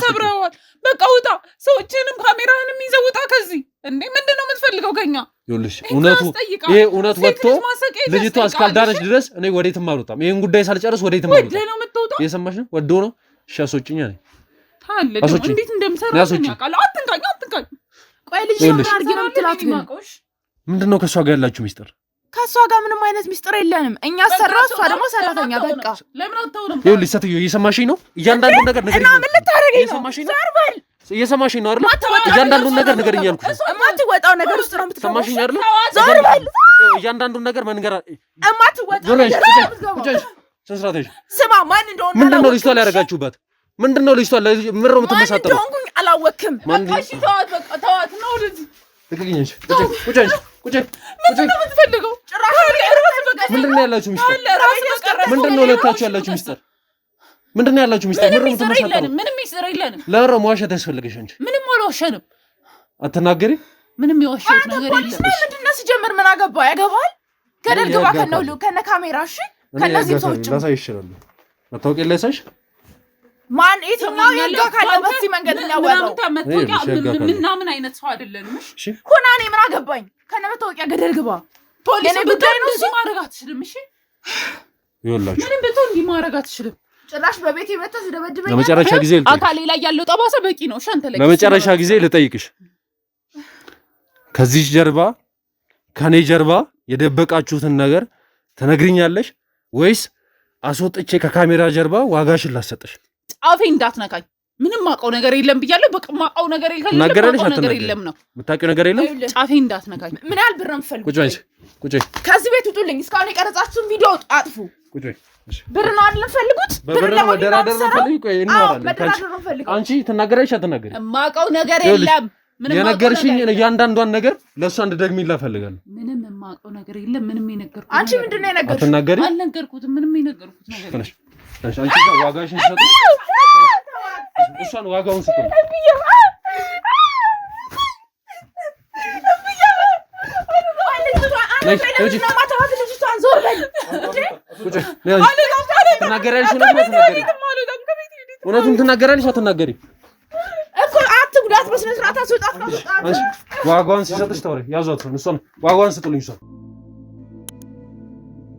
ሰብረዋል። በቃ ውጣ። ሰዎችንም ካሜራህንም ይዘህ ውጣ ከዚህ። እንዴ ምንድነው የምትፈልገው ከኛ? ይኸውልሽ ይሄ እውነት ወጥቶ ልጅቷ እስካልዳነች ድረስ እኔ ወዴትም አልወጣም። ይሄን ጉዳይ ሳልጨርስ ወዴትም አልወጣም። ወዴት ነው የምትወጣው? እየሰማሽ ነው? ወዶ ነው ሻሶጭኛ ነኝ ታለ ደግሞ እንዴት እንደምሰራ ያውቃል። አትንካኝ። ቆይ ልጅ ምን አድርጊ ነው የምትላት? ምንድነው ከሷ ጋር ያላችሁ ሚስጥር? ከሷ ጋር ምንም አይነት ሚስጥር የለንም። እኛ ሰራ፣ እሷ ደግሞ ሰራተኛ። በቃ ለምን አታውንም? ይኸውልሽ ሴትዮ እየሰማሽኝ ነው? እያንዳንዱ ነገር ነገር እና ምን ልታረጊ ነው? እየሰማሽኝ ነው አይደል? እያንዳንዱን ነገር ንገሪኝ ያልኩሽ። የማትወጣው ነገር ውስጥ ነው የምትገባው። ሰማሽኝ አይደል? ዞር በል። እያንዳንዱን ነገር መንገር የማትወጣው ነገር ስማ፣ ማን እንደሆነ ምንድን ነው ልጅቷ ላይ ያደረጋችሁበት? ምንድን ነው ልጅቷ ላይ ምሮ የምትመሳጠረው? ማን እንደሆንኩኝ አላወቅም። እሺ ተዋት፣ በቃ ተዋት ነው ልጅ ልቀቂኝ። ቁጭ ምንድን ነው የምትፈልገው? ጭራሽ ምንድን ነው ያላችሁ ሚስጥር? ምንድን ነው ሁለታችሁ ያላችሁ ሚስጥር? ምንድን ነው ያላችሁ ሚስጥር? ምንድን ነው የምትመሳጠረው? ምንም ሚስጥር የለንም። ለኧረ መዋሸት ያስፈልገሽ እንጂ ምንም አልዋሸንም። አትናገሪ። ምንም የዋሸሁት ነገር የለም። ምንድን ነው ሲጀምር ምን አገባ? ያገባል ገደል ግባ ከነው ከነ ካሜራ። እሺ ከነዚህ ሰዎች ላሳይ ይችላል። መታወቂያ ላሳይሽ። ማን የትኛው የጋ ካለ በዚህ መንገድ ያወራው ምናምን አይነት ሰው አይደለንም። እሺ ሁና እኔ ምን አገባኝ? ከነ መታወቂያ ገደል ግባ። ፖሊስ ጉዳይ ነው። እዚህ ማድረግ አትችልም። እሺ ይኸውላችሁ ምንም ብትሆን እንዲህ ማድረግ አትችልም። ጭራሽ በቤት የመጣ ስደበድበኝ ለመጨረሻ ጊዜ ልጠይቅሽ። አካሌ ላይ ያለው ጠባሳ በቂ ነው። ሻንተ ላይ ለመጨረሻ ጊዜ ልጠይቅሽ። ከዚህ ጀርባ ከኔ ጀርባ የደበቃችሁትን ነገር ትነግሪኛለሽ ወይስ አስወጥቼ ከካሜራ ጀርባ ዋጋሽን ላሰጥሽ? ጫፌ እንዳትነካኝ። ምንም ማውቀው ነገር የለም ብያለሁ። በቃ ማውቀው ነገር የለም ነው። የምታውቂው ነገር የለም። ጫፌ እንዳትነካኝ። ምን ያህል ብር ነው የምትፈልጉት? ቁጭ በይ። ከዚህ ቤት ውጡልኝ። እስካሁን የቀረጻችሁትን ቪዲዮ አጥፉ። ቁጭ በይ። ብር ነው አይደል ፈልጉት? ብር ነው መደራደር ነው ፈልጉ። ቆይ እናወራለን። አንቺ ትናገሪሽ አትናገሪ? ማውቀው ነገር የለም። የነገርሽኝ እያንዳንዷን ነገር ለእሷ እንድትደግሚላት እፈልጋለሁ። ምንም የማውቀው ነገር የለም። ምንም የነገርኩት አንቺ ምንድን ነው የነገርኩት? አትናገሪ። አልነገርኩትም። ምንም የነገርኩት ነገር የለም። አንቺ ዋጋሽን ሰጥ። እሷን ዋጋውን ስጡ። እውነቱን ትናገሪያለሽ አትናገሪ? አትጉዳት፣ በስነ ስርዓት አስወጣት። ዋጋዋን ሲሰጥሽ ተወሪ። ያዟት። እሷን ዋጋዋን ስጡልኝ። እሷን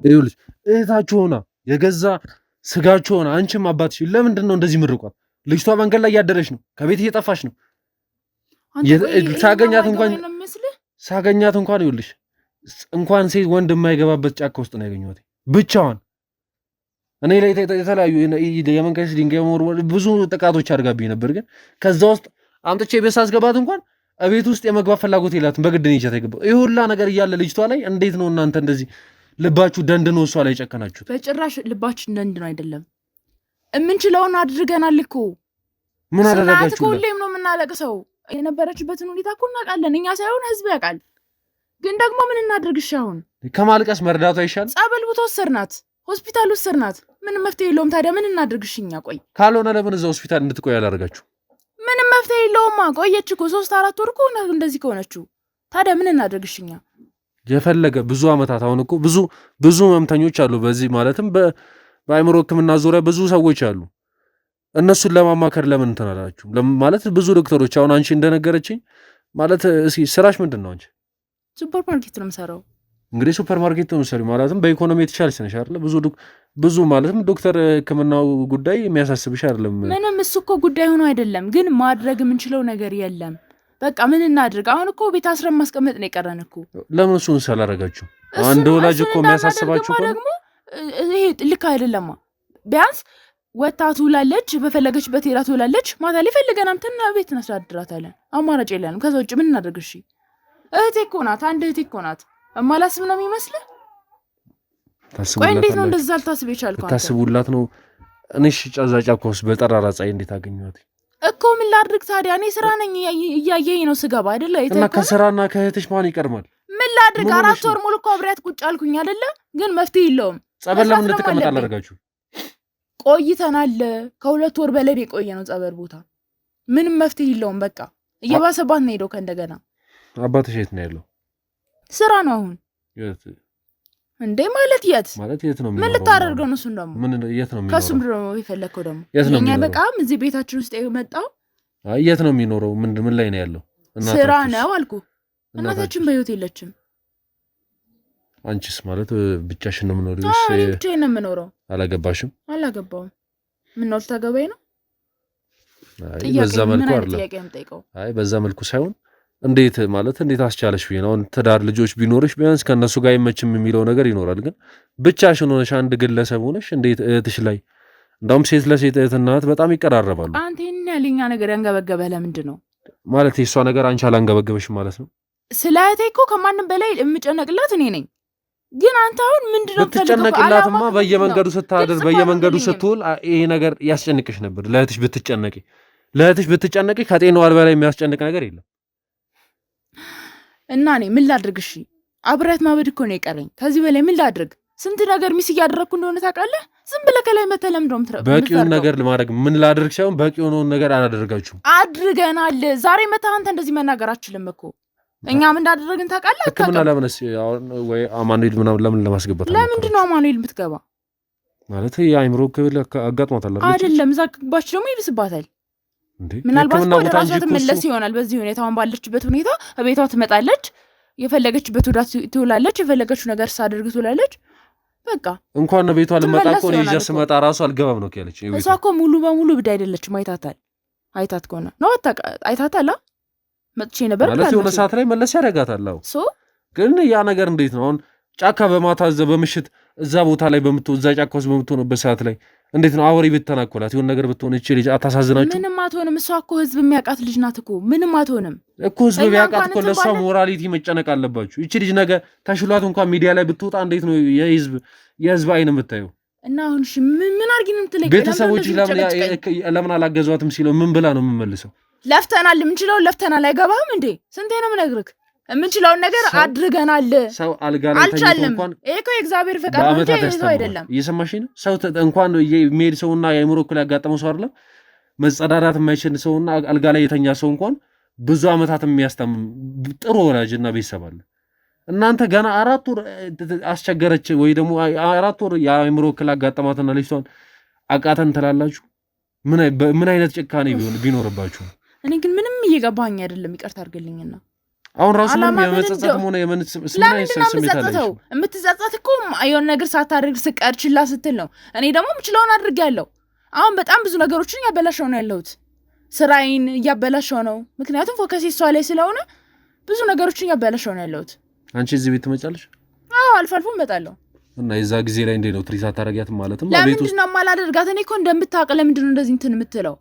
ይኸውልሽ እህታችሁ ሆና የገዛ ስጋችሁ ሆና አንቺም አባትሽ ለምንድን ነው እንደዚህ ምርቋት? ልጅቷ መንገድ ላይ እያደረች ነው፣ ከቤት እየጠፋች ነው። ሳገኛት እንኳን ይኸውልሽ እንኳን ሴት ወንድ የማይገባበት ጫካ ውስጥ ነው ያገኘኋት ብቻዋን። እኔ ላይ የተለያዩ የመንከስ ድንጋይ መወርወር ብዙ ጥቃቶች አድርጋብኝ ነበር፣ ግን ከዛ ውስጥ አምጥቼ ቤት ሳስገባት እንኳን እቤት ውስጥ የመግባት ፍላጎት የላትም። በግድ ነው ይቻት የገባው። ይህ ሁላ ነገር እያለ ልጅቷ ላይ እንዴት ነው እናንተ እንደዚህ ልባችሁ ደንድኖ እሷ ላይ ጨከናችሁት? በጭራሽ ልባችን ደንድኖ አይደለም። የምንችለውን አድርገናል እኮ። ምን አደረጋችሁ? ሁሌም ነው የምናለቅሰው። የነበረችበትን ሁኔታ እኮ እናውቃለን፣ እኛ ሳይሆን ህዝብ ያውቃል። ግን ደግሞ ምን እናድርግሽ? አሁን ከማልቀስ መርዳቱ አይሻል? ጸበል ቦታ ወሰድናት፣ ሆስፒታል ወሰድናት። ምንም መፍትሄ የለውም። ታዲያ ምን እናድርግሽ? እኛ ቆይ ካልሆነ ለምን እዛ ሆስፒታል እንድትቆይ ያላደርጋችሁ? ምንም መፍትሄ የለውማ። ቆየች እኮ 3-4 ወር እኮ እንደዚህ ከሆነችው። ታዲያ ምን እናድርግሽ? እኛ የፈለገ ብዙ አመታት አሁን እኮ ብዙ ህመምተኞች አሉ። በዚህ ማለትም በአእምሮ ሕክምና ዙሪያ ብዙ ሰዎች አሉ። እነሱን ለማማከር ለምን እንትን አላችሁ? ማለት ብዙ ዶክተሮች አሁን አንቺ እንደነገረችኝ ማለት እስኪ ስራሽ ምንድን ነው? አንቺ ሱፐር ማርኬት ነው የምሰራው። እንግዲህ ሱፐር ማርኬት ነው የምሰሪው ማለትም በኢኮኖሚ የተሻለች ነሽ አይደለ? ብዙ ማለትም ዶክተር ሕክምናው ጉዳይ የሚያሳስብሽ አይደለም። ምንም እሱ እኮ ጉዳይ ሆኖ አይደለም፣ ግን ማድረግ የምንችለው ነገር የለም። በቃ ምን እናድርግ? አሁን እኮ ቤት አስረን ማስቀመጥ ነው የቀረን እኮ። ለምን እሱን ሳላረጋችሁ? አንድ ወላጅ እኮ የሚያሳስባችሁ እኮ ደግሞ ይሄ ልክ አይደለማ። ቢያንስ ወጣ ትውላለች፣ በፈለገችበት ሄዳ ትውላለች። ማታ ላይ ፈልገን አምጥተን ቤት እናሳድራታለን። አማራጭ የለንም። ከዛ ውጭ ምን እናድርግ? እሺ እህቴ እኮ ናት፣ አንድ እህቴ እኮ ናት። እማላስብ ነው የሚመስልህ? ቆይ እንዴት ነው እንደዛ ልታስብ የቻልከው? ታስቡላት ነው? እኔሽ ጫዛ ጫካውስ በጠራራ ፀሐይ እንዴት አገኘኋት እኮ። ምን ላድርግ ታዲያ? እኔ ስራ ነኝ፣ እያየኝ ነው ስገባ አይደለ? እና ከስራና ከእህትሽ ማን ይቀርማል? ምን ላድርግ? 4 ወር ሙሉ እኮ አብሬያት ቁጭ አልኩኝ አይደለ? ግን መፍትሄ የለውም። ጸበል ለምን እንድትቀመጥ አላደርጋችሁ? ቆይተናል። ከ2 ወር በላይ የቆየ ነው ጸበል ቦታ። ምንም መፍትሄ የለውም። በቃ እየባሰባት ነው ሄደው። ከእንደገና አባትሽ የት ነው ያለው? ስራ ነው አሁን። እንዴ ማለት የት ነው? ምን ልታደርገው ነው? እሱን ደግሞ ምን የት ነው የሚኖረው? ከሱም ደግሞ የፈለከው ደግሞ የኛ በቃም እዚህ ቤታችን ውስጥ የመጣው የት ነው የሚኖረው? ምን ላይ ነው ያለው? ስራ ነው አልኩ። እናታችን በህይወት የለችም። አንቺስ ማለት ብቻሽን ነው የምኖረው? ብቻዬን ነው የምኖረው። አላገባሽም? አላገባውም። ምን ነው ልታገባኝ ነው? በዛ መልኩ አይደለም። አይ በዛ መልኩ ሳይሆን እንዴት አስቻለሽ ብዬ ነው። ትዳር ልጆች ቢኖርሽ ቢያንስ ከነሱ ጋር አይመችም የሚለው ነገር ይኖራል። ግን ብቻሽን ሆነሽ አንድ ግለሰብ ሆነሽ እንዴት እህትሽ ላይ እንደውም ሴት ለሴት እህትናት በጣም ይቀራረባሉ። አንተ ይሄን ያለኛ ነገር ያንገበገበ ለምንድን ነው ማለት የሷ ነገር አንቺ አላንገበገበሽም ማለት ነው? ስለ እህቴ እኮ ከማንም በላይ የምጨነቅላት እኔ ነኝ። ግን አንተ አሁን ምንድነው ብትጨነቅላትማ በየመንገዱ ስታድር በየመንገዱ ስትውል ይሄ ነገር ያስጨንቅሽ ነበር። ለእህትሽ ብትጨነቂ ከጤናዋ በላይ የሚያስጨንቅ ነገር የለም። እና እኔ ምን ላድርግ? እሺ አብሬያት ማበድ እኮ ነው የቀረኝ። ከዚህ በላይ ምን ላድርግ? ስንት ነገር ሚስ እያደረግኩ እንደሆነ ታውቃለህ። ዝም ብለህ ከላይ መተህ ለምንድን ነው የምትረው? በቂውን ነገር ለማድረግ ምን ላድርግ ሳይሆን በቂ የሆነውን ነገር አላደረጋችሁም። አድርገናል። ዛሬ መተህ አንተ እንደዚህ መናገር አችልም እኮ። እኛም እንዳደረግን ታውቃለህ። ሕክምና ለምንስ አሁን ወይ አማኑኤል ምናምን ለምን ለማስገባት ለምንድን ነው አማኑኤል የምትገባ? ማለት የአእምሮ ክብል አጋጥሟታል አይደለም። እዛ ግባች ደግሞ ይብስባታል። ምናልባት ወደ ራሷ ትመለስ ይሆናል። በዚህ ሁኔታ አሁን ባለችበት ሁኔታ ቤቷ ትመጣለች፣ የፈለገችበት ወዳ ትውላለች፣ የፈለገችው ነገር ሳደርግ ትውላለች። በቃ እንኳን ነው ቤቷ ልመጣ እኮ ነው ይዤ ስመጣ ራሱ አልገባም ነው ያለች። እሷ እኮ ሙሉ በሙሉ ብድ አይደለችም። አይታት ከሆነ ነው አይታታል። መጥቼ ነበር ማለት የሆነ ሰዓት ላይ መለስ ያደርጋታል። ግን ያ ነገር እንዴት ነው አሁን ጫካ በማታ በምሽት እዛ ቦታ ላይ እዛ ጫካ ውስጥ በምትሆንበት ሰዓት ላይ እንዴት ነው አወሪ ብትተናኮላት የሆነ ነገር ብትሆን እቺ ልጅ አታሳዝናችሁ? ምንም አትሆንም። እሷ እኮ ህዝብ የሚያውቃት ልጅ ናት እኮ። ምንም አትሆንም እኮ ህዝብ ቢያውቃት እኮ ለእሷ ሞራሊቲ መጨነቅ አለባችሁ። እቺ ልጅ ነገ ተሽሏት እንኳን ሚዲያ ላይ ብትወጣ እንዴት ነው የህዝብ አይን የምታየው? እና አሁን እሺ ምን አድርጊ ነው የምትለኝ? ቤተሰቦች ለምን አላገዟትም ሲለው ምን ብላ ነው የምመልሰው? ለፍተናል፣ የምንችለውን ለፍተናል። አይገባህም እንዴ? ስንቴ ነው የምነግርህ? የምንችለውን ነገር አድርገናል። ሰው አልጋ ላይ ተኝቶ እንኳን ይሄ እኮ የእግዚአብሔር ፈቃድ ነው እንጂ አይደለም። እየሰማሽ ነው? ሰው እንኳን የሚሄድ ሰውና የአእምሮ እክል ያጋጠመው ሰው አይደለም መጸዳዳት የማይችል ሰውና አልጋ ላይ የተኛ ሰው እንኳን ብዙ ዓመታት የሚያስታምም ጥሩ ወላጅና ቤተሰብ አለ። እናንተ ገና 4 ወር አስቸገረች ወይ ደግሞ 4 ወር የአእምሮ እክል አጋጠማትና ልጅቷን አቃተን ትላላችሁ? ምን አይነት ጭካኔ ቢኖርባችሁ? እኔ ግን ምንም እየገባኝ አይደለም። ይቅርታ አድርግልኝና አሁን ራሱ ምንም የመጸጸትም ሆነ የምትጸጸት እኮ የሆነ ነገር ሳታደርግ ስቀር ችላ ስትል ነው። እኔ ደግሞ የምችለውን አድርጌያለሁ። አሁን በጣም ብዙ ነገሮችን እያበላሸው ነው ያለሁት። ስራዬን እያበላሸው ነው። ምክንያቱም ፎከስ እሷ ላይ ስለሆነ ብዙ ነገሮችን እያበላሸው ነው ያለሁት። አንቺ እዚህ ቤት ትመጫለሽ? አዎ አልፎ አልፎ እመጣለሁ። እና የዛ ጊዜ ላይ እንዴት ነው ትሪት አታረጊያትም? ማለትም ለምንድን ነው የማላደርጋት? እኔ እኮ እንደምታውቅ ለምንድን ነው እንደዚህ እንትን የምትለው?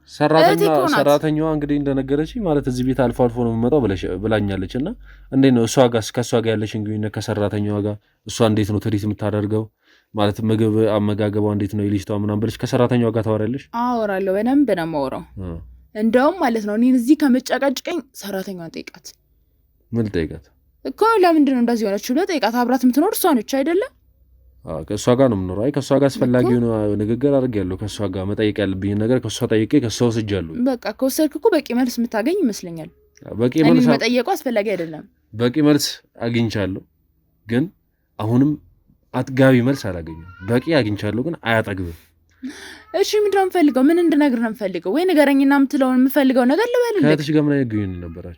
ሰራተኛዋ እንግዲህ እንደነገረችኝ ማለት እዚህ ቤት አልፎ አልፎ ነው የምመጣው ብላኛለች። እና እንዴት ነው ከእሷ ጋር ያለሽን ግንኙነት ከሰራተኛዋ ጋር እሷ እንዴት ነው ትሪት የምታደርገው? ማለት ምግብ አመጋገቧ እንዴት ነው የልጅቷ ምናምን ብለሽ ከሰራተኛዋ ጋር ታወሪያለሽ? አወራለሁ፣ በደንብ ነው የማወራው። እንደውም ማለት ነው እኔን እዚህ ከመጨቃጭቀኝ ሰራተኛዋን ጠይቃት። ምን ጠይቃት እኮ? ለምንድን ነው እንደዚህ ሆነች ብለህ ጠይቃት። አብራት የምትኖር እሷ ነች አይደለም? ከእሷ ጋር ነው የምኖረው። አይ ከእሷ ጋር አስፈላጊውን ንግግር አድርጌያለሁ። ከእሷ ጋር መጠየቅ ያለብኝ ነገር ከእሷ ጠይቄ ከእሷ ወስጃለሁ። በቃ ከወሰድክ እኮ በቂ መልስ የምታገኝ ይመስለኛል። በቂ መልስ መጠየቁ አስፈላጊ አይደለም። በቂ መልስ አግኝቻለሁ፣ ግን አሁንም አጥጋቢ መልስ አላገኘም። በቂ አግኝቻለሁ፣ ግን አያጠግብም። እሺ ምንድን ነው የምፈልገው? ምን እንድነግር ነው የምፈልገው? ወይ ንገረኝና የምትለውን የምፈልገው ነገር ልበልልህ። ከእህትሽ ጋር ምን አይነት ግንኙነት ነበራችሁ?